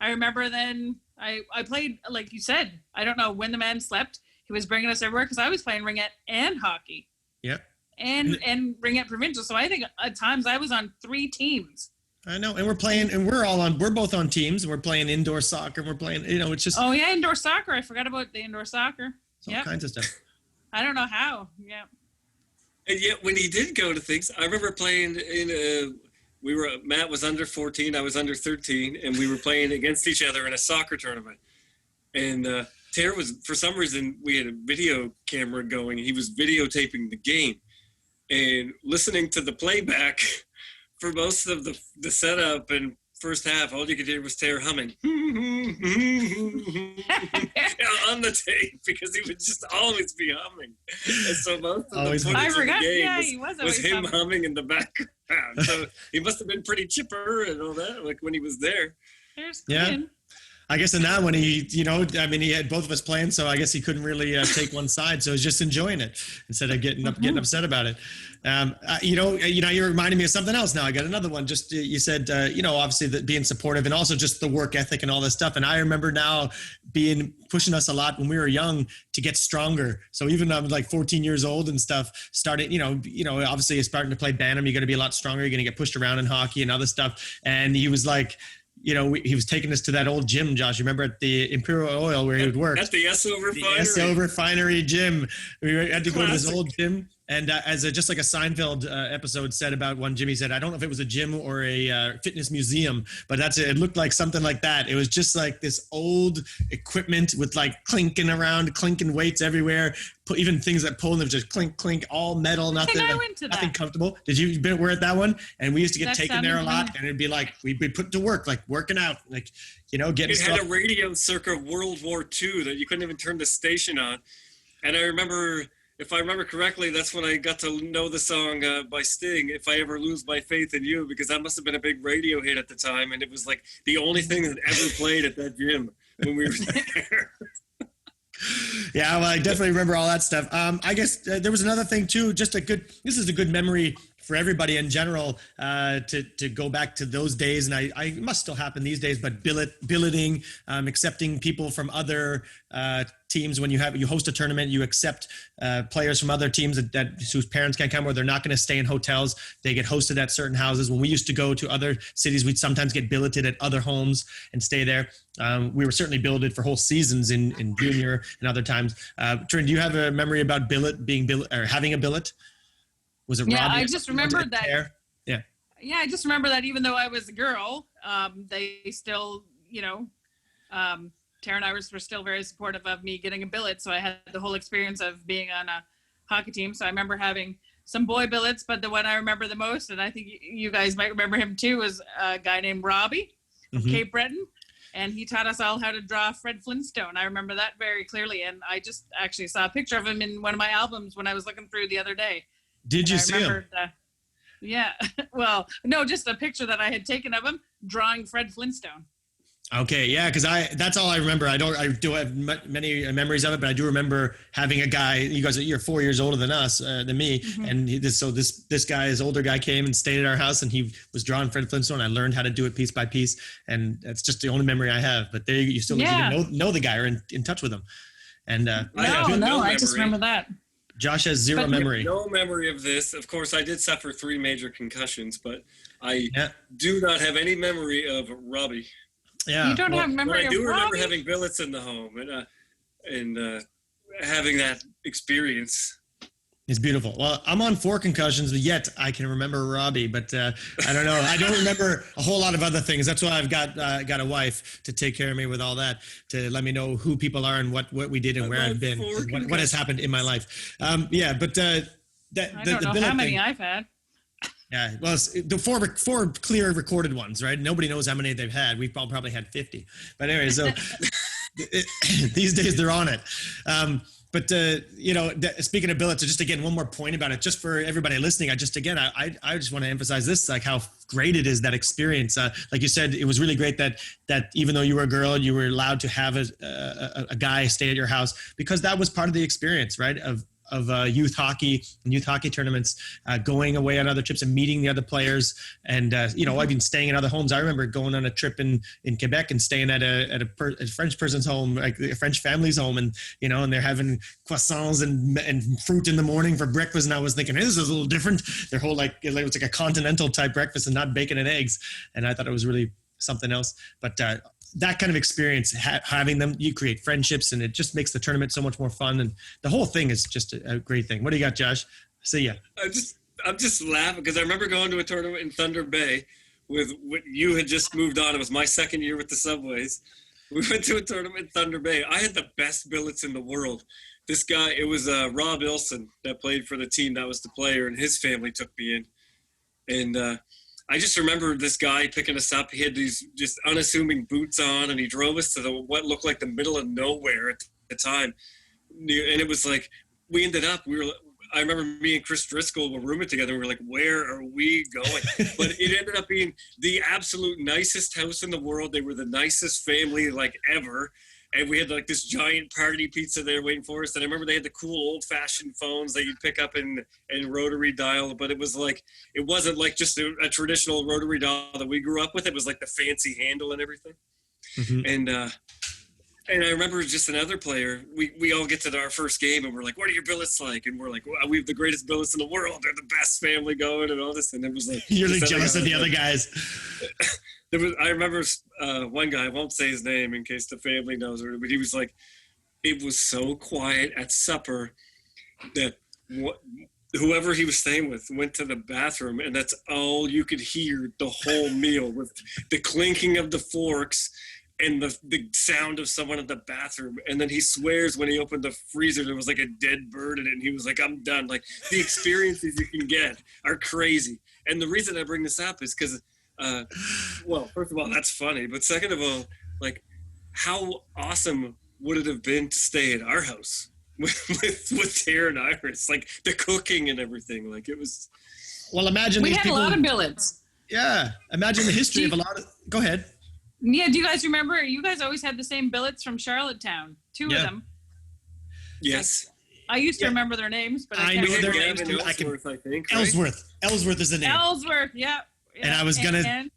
I remember then I played, like you said, I don't know when the man slept. He was bringing us everywhere because I was playing ringette and hockey. Yeah. And ringette provincial. So I think at times I was on 3 teams. I know. And we're both on teams. We're playing indoor soccer. We're playing, it's just. Oh yeah. Indoor soccer. I forgot about the indoor soccer. All kinds of stuff. I don't know how. Yeah. And yet when he did go to things, I remember playing Matt was under 14, I was under 13, and we were playing against each other in a soccer tournament. And Tara was, for some reason, we had a video camera going. He was videotaping the game and listening to the playback for most of the setup and first half. All you could hear was Tara humming on the tape because he would just always be humming. And so most of the footage of the game was him humming in the background. So he must have been pretty chipper and all that, like when he was there. There's I guess in that one, he had both of us playing, so I guess he couldn't really take one side. So he was just enjoying it instead of getting upset about it. You're reminding me of something else now. I got another one. Just, you said, obviously that being supportive and also just the work ethic and all this stuff. And I remember now pushing us a lot when we were young to get stronger. So even I'm like 14 years old and stuff, started, obviously starting to play Bantam, you're going to be a lot stronger. You're going to get pushed around in hockey and other stuff. And he was like, he was taking us to that old gym, Josh. You remember at the Imperial Oil where he would work? At the SO Refinery. The SO Refinery gym. We had to go to this Classic. old gym. And just like a Seinfeld episode said about one Jimmy said, I don't know if it was a gym or a fitness museum, but it looked like something like that. It was just like this old equipment with like clinking weights everywhere. Even things that pull, and they're just clink, clink, all metal, nothing comfortable. Did you we're at that one? And we used to get taken there a lot, and it'd be like, we'd be put to work, like working out, like, getting It stuff. had a radio circa World War II that you couldn't even turn the station on. And I remember, if I remember correctly, that's when I got to know the song by Sting, If I Ever Lose My Faith in You, because that must have been a big radio hit at the time. And it was like the only thing that ever played at that gym when we were there. Yeah, well, I definitely remember all that stuff. I guess there was another thing too, this is a good memory for everybody in general, to go back to those days. And I must still happen these days, but billeting, accepting people from other teams. When you host a tournament, you accept players from other teams whose parents can't come, or they're not going to stay in hotels. They get hosted at certain houses. When we used to go to other cities, we'd sometimes get billeted at other homes and stay there. We were certainly billeted for whole seasons in junior and other times. Terynn, do you have a memory about having a billet? Was it? Yeah, Robbie? I just remembered that. Yeah. Yeah, I just remember that even though I was a girl, they still, Tara and I were still very supportive of me getting a billet. So I had the whole experience of being on a hockey team. So I remember having some boy billets, but the one I remember the most, and I think you guys might remember him too, was a guy named Robbie from Cape Breton. And he taught us all how to draw Fred Flintstone. I remember that very clearly. And I just actually saw a picture of him in one of my albums when I was looking through the other day. Did you see him? Yeah. Well, no, just a picture that I had taken of him drawing Fred Flintstone. Okay, yeah, because that's all I remember. I do have many memories of it, but I do remember having a guy. You're 4 years older than us, than me, and this guy, his older guy, came and stayed at our house, and he was drawing Fred Flintstone. I learned how to do it piece by piece, and that's just the only memory I have. But there, you still even know the guy or in touch with him. And I just remember that. Josh has zero memory. No memory of this. Of course, I did suffer 3 major concussions, but I do not have any memory of Robbie. Yeah. You don't have memory of Robbie? I do remember having billets in the home and having that experience. It's beautiful. Well, I'm on 4 concussions, but yet I can remember Robbie. But I don't know. I don't remember a whole lot of other things. That's why I've got a wife to take care of me with all that, to let me know who people are and what we did and where I've been, what has happened in my life. I don't know how many I've had. Yeah, well, the four clear recorded ones, right? Nobody knows how many they've had. We've probably had 50. But anyway, so these days they're on it. But speaking of billets, just again, one more point about it, just for everybody listening. I just want to emphasize this, like how great it is, that experience. Like you said, it was really great that even though you were a girl, you were allowed to have a guy stay at your house, because that was part of the experience, right? Of youth hockey and youth hockey tournaments, going away on other trips and meeting the other players. And, I've been staying in other homes. I remember going on a trip in Quebec and staying at a French person's home, like a French family's home. And, and they're having croissants and fruit in the morning for breakfast. And I was thinking, hey, this is a little different. Their whole, it was like a continental type breakfast and not bacon and eggs. And I thought it was really something else. But, that kind of experience, having them, you create friendships, and it just makes the tournament so much more fun. And the whole thing is just a great thing. What do you got, Josh? See ya. I'm just laughing because I remember going to a tournament in Thunder Bay with what you had just moved on. It was my second year with the Subways. We went to a tournament in Thunder Bay. I had the best billets in the world. This guy, it was Rob Ilson that played for the team that was the player, and his family took me in. And I just remember this guy picking us up. He had these just unassuming boots on, and he drove us to what looked like the middle of nowhere at the time. And it was like, we ended up, I remember me and Chris Driscoll were rooming together. And we were like, where are we going? But it ended up being the absolute nicest house in the world. They were the nicest family ever. And we had this giant party pizza there waiting for us. And I remember they had the cool old-fashioned phones that you'd pick up and rotary dial. But it was it wasn't just a traditional rotary dial that we grew up with. It was the fancy handle and everything. Mm-hmm. And I remember just another player. We all get to our first game and we're like, what are your billets like? And we're like, wow, we have the greatest billets in the world. They're the best family going and all this. And it was you're jealous of the other guys. I remember one guy, I won't say his name in case the family knows, but he was like, it was so quiet at supper that whoever he was staying with went to the bathroom, and that's all you could hear the whole meal, with the clinking of the forks and the sound of someone in the bathroom. And then he swears when he opened the freezer, there was like a dead bird in it, and he was like, I'm done. Like, the experiences you can get are crazy. And the reason I bring this up is because, well, first of all, that's funny. But second of all, like, how awesome would it have been to stay at our house with Terynn and Iris, like the cooking and everything? Like, it was. Well, imagine We these had people. a lot of billets. Yeah, imagine the history of a lot of. Go ahead. Yeah, do you guys remember? You guys always had the same billets from Charlottetown. Two Yeah. of them. Yes. I used to Yeah. remember their names, but I I know can't We had their remember. names Gavin too. I can- Ellsworth, I think. Right? Ellsworth is the name. Ellsworth, yeah. And I was gonna- and-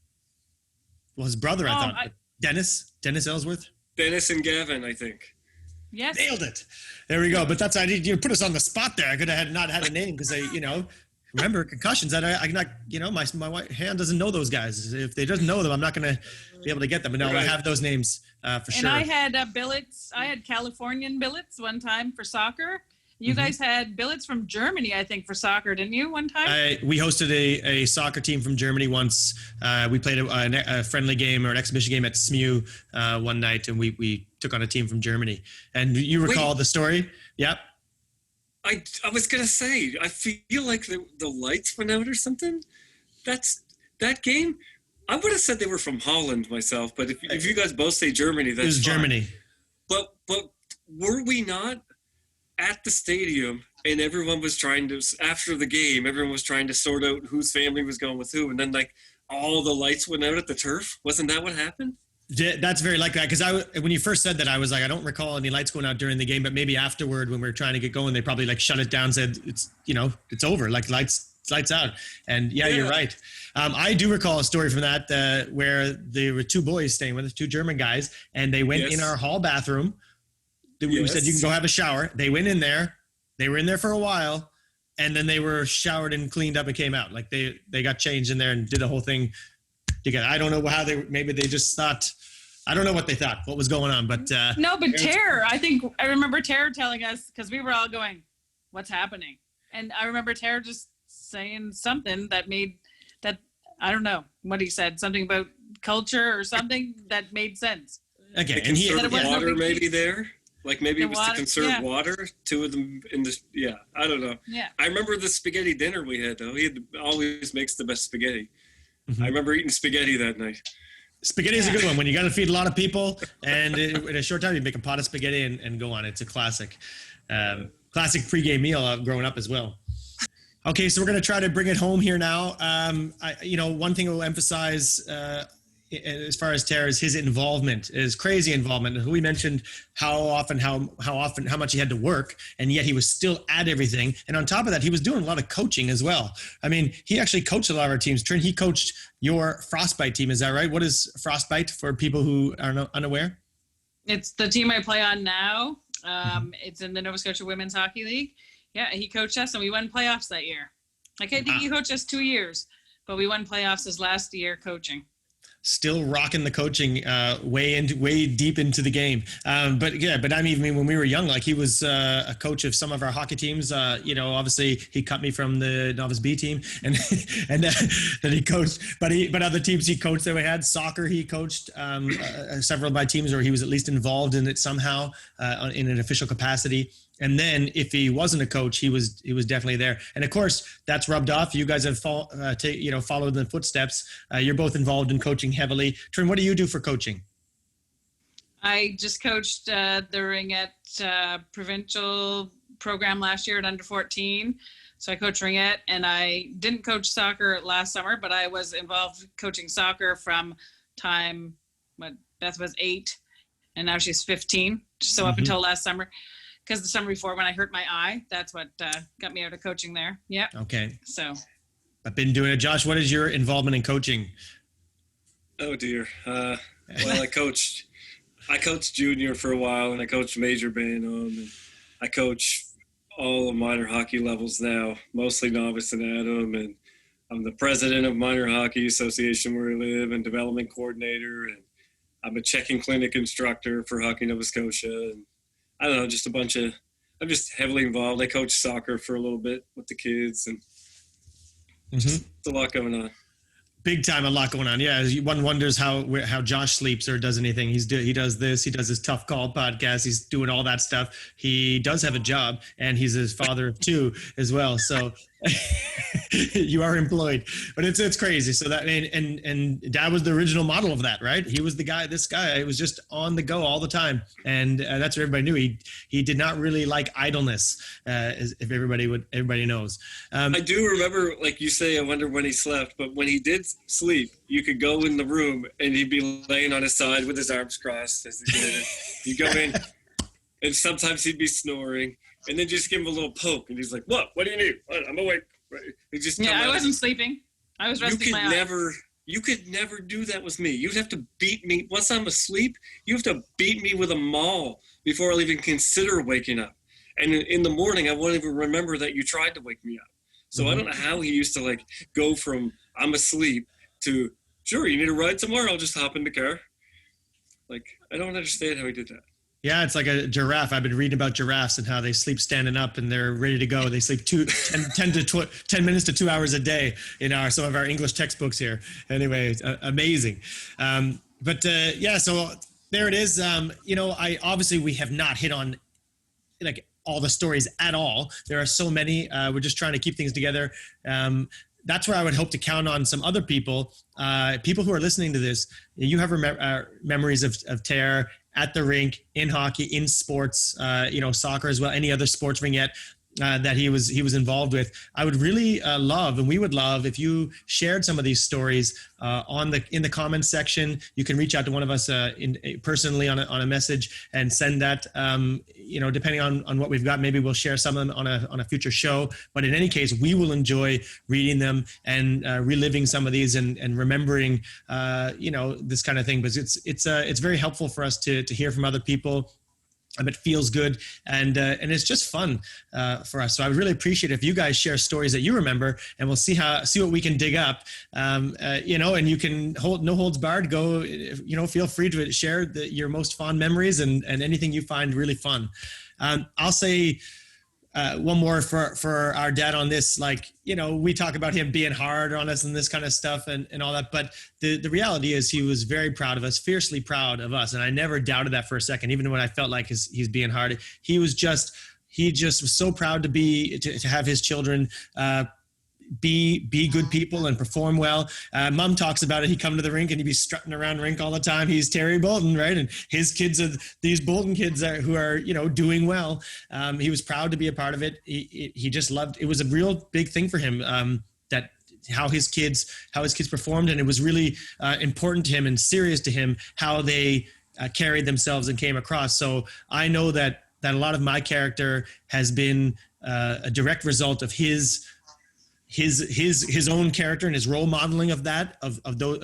Well, his brother, I Oh, thought. Dennis Ellsworth. Dennis and Gavin, I think. yes. Nailed it. There we go. But that's I did. You put us on the spot there. I could have not had a name because remember concussions. I not my hand doesn't know those guys. If they doesn't know them, I'm not going to be able to get them. But no, I Right. have those names for And sure. I had billets. I had Californian billets one time for soccer. You Mhm. guys had billets from Germany, I think, for soccer, didn't you? One time. We hosted a soccer team from Germany once. We played a friendly game or an exhibition game at SMU one night, and we took on a team from Germany. And you recall the story? Yep. I was gonna say, I feel like the lights went out or something. That game. I would have said they were from Holland myself, but if you guys both say Germany, that's It was fine. Germany. But were we not at the stadium, and everyone was trying to, after the game, everyone was trying to sort out whose family was going with who, and then like all the lights went out at the turf? Wasn't that what happened? Yeah, that's very like that because when you first said that, I was like, I don't recall any lights going out during the game, but maybe afterward when we were trying to get going, they probably like shut it down, said it's over, like lights out. And yeah, you're right. I do recall a story from that where there were two boys staying with us, two German guys, and they went in our hall bathroom. We said you can go have a shower. They went in there. They were in there for a while, and then they were showered and cleaned up and came out. Like they got changed in there and did the whole thing together. I don't know how maybe they just thought. I don't know what they thought, what was going on, but No, but Terror, I remember Terror telling us, because we were all going, what's happening? And I remember Terror just saying something that I don't know what he said, something about culture or something that made sense. okay. The And he conserved wasn't a water big maybe deal. there. Like maybe The it was water, to conserve yeah. water. Two of them in the I don't know. Yeah. I remember the spaghetti dinner we had though. He always makes the best spaghetti. Mhm. I remember eating spaghetti that night. Spaghetti is a good one when you got to feed a lot of people, and in a short time you make a pot of spaghetti and go on. It's a classic pregame meal growing up as well. Okay, so we're going to try to bring it home here now. One thing we'll emphasize as far as Terror is his involvement, his crazy involvement. We mentioned how much he had to work, and yet he was still at everything. And on top of that, he was doing a lot of coaching as well. I mean, he actually coached a lot of our teams. Terynn, he coached your Frostbite team. Is that right? What is Frostbite for people who are unaware? It's the team I play on now. It's in the Nova Scotia Women's Hockey League. Yeah, he coached us, and we won playoffs that year. I think he coached us 2 years, but we won playoffs his last year coaching. Still rocking the coaching way deep into the game. But I mean, when we were young, like he was a coach of some of our hockey teams. Obviously he cut me from the novice B team, and then he coached. But other teams he coached that we had soccer. He coached several of my teams, or he was at least involved in it somehow in an official capacity. And then if he wasn't a coach, he was definitely there. And of course, that's rubbed off. You guys have followed in the footsteps. You're both involved in coaching heavily. Terynn, what do you do for coaching? I just coached the Ringette provincial program last year at under 14. So I coached Ringette, and I didn't coach soccer last summer, but I was involved coaching soccer from time when Beth was 8, and now she's 15. So up until last summer. Because the summer before, when I hurt my eye, that's what got me out of coaching there. Yeah. Okay. So. I've been doing it. Josh, what is your involvement in coaching? Oh dear. Well, I coached junior for a while, and I coached major Bantam, and I coach all the minor hockey levels now, mostly novice and Adam, and I'm the president of Minor Hockey Association where I live and development coordinator. And I'm a checking clinic instructor for Hockey Nova Scotia. And I don't know, just a bunch of, I'm just heavily involved. I coach soccer for a little bit with the kids and just a lot going on. Big time, a lot going on. Yeah, one wonders how Josh sleeps or does anything. He does this. He does his Tough Call podcast. He's doing all that stuff. He does have a job, and he's his father of two as well. So you are employed, but it's crazy. So that and Dad was the original model of that, right? He was the guy. This guy was just on the go all the time, and that's what everybody knew. He did not really like idleness, as if everybody knows. I do remember, like you say, I wonder when he slept, but when he did sleep, you could go in the room and he'd be laying on his side with his arms crossed as he did it. You go in, and sometimes he'd be snoring, and then just give him a little poke, and he's like, "What? What do you need? I'm awake." He just I wasn't sleeping. I was resting my eyes. You could never do that with me. You'd have to beat me once I'm asleep. You have to beat me with a maul before I'll even consider waking up. And in the morning, I won't even remember that you tried to wake me up. So I don't know how he used to like go from I'm asleep to sure, you need a ride tomorrow, I'll just hop in the car. Like, I don't understand how he did that. Yeah, it's like a giraffe. I've been reading about giraffes and how they sleep standing up and they're ready to go. They sleep 10 minutes to 2 hours a day in some of our English textbooks here. Anyway, amazing. So there it is. We have not hit on like all the stories at all. There are so many. We're just trying to keep things together. That's where I would hope to count on some other people who are listening to this. You have memories of Terynn at the rink, in hockey, in sports, soccer as well, any other sports vignette that he was involved with. I would really love, and we would love, if you shared some of these stories in the comments section. You can reach out to one of us personally on a message and send that. Depending on what we've got, maybe we'll share some of them on a future show. But in any case, we will enjoy reading them and reliving some of these and remembering, this kind of thing. Because it's very helpful for us to hear from other people. It feels good, and it's just fun for us. So I would really appreciate if you guys share stories that you remember, and we'll see what we can dig up. And you can no holds barred. Go, feel free to share your most fond memories and anything you find really fun. I'll say one more for our dad on this. We talk about him being hard on us and this kind of stuff and all that, but the reality is he was very proud of us, fiercely proud of us. And I never doubted that for a second, even when I felt like he's being hard. He just was so proud to have his children, be good people and perform well. Mom talks about it. He'd come to the rink and he'd be strutting around the rink all the time. He's Terry Boulton, right? And his kids are these Boulton kids who are, doing well. He was proud to be a part of it. He just loved, it was a real big thing for him, that how his kids performed. And it was really important to him and serious to him how they carried themselves and came across. So I know that a lot of my character has been a direct result of his own character and his role modeling of that, of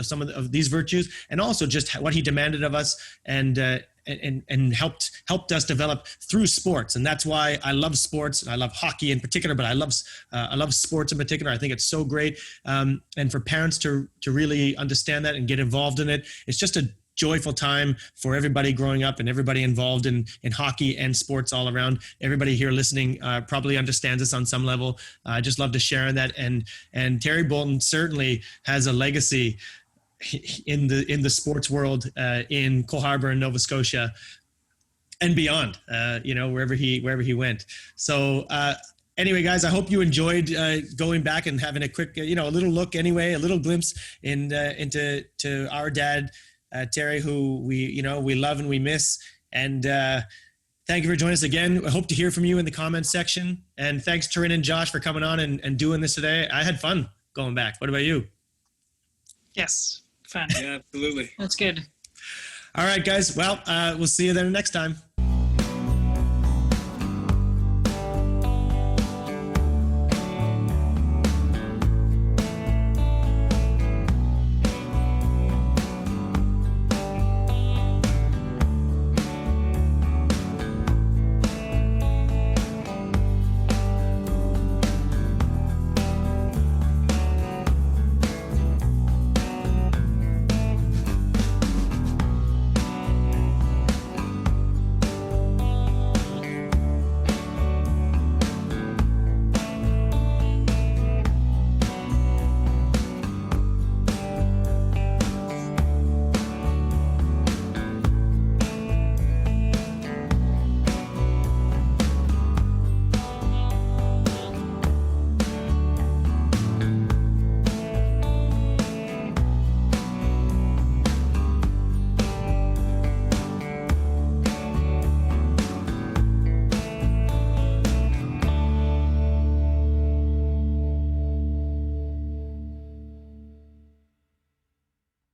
some of these virtues, and also just what he demanded of us and helped us develop through sports. And that's why I love sports. I love hockey in particular, but I love sports in particular. I think it's so great. And for parents to really understand that and get involved in it, it's just a joyful time for everybody growing up and everybody involved in hockey and sports all around. Everybody here listening probably understands this on some level. I just love to share in that. And Terry Boulton certainly has a legacy in the sports world in Cole Harbour and Nova Scotia and beyond, wherever he went. So anyway, guys, I hope you enjoyed going back and having a quick, a little look anyway, a little glimpse into our dad, Terry, who we love and we miss. And thank you for joining us again. I hope to hear from you in the comments section. And thanks, Terynn and Josh, for coming on and doing this today. I had fun going back. What about you? Yes, fun. Yeah, absolutely. That's good. All right, guys. Well, we'll see you then next time.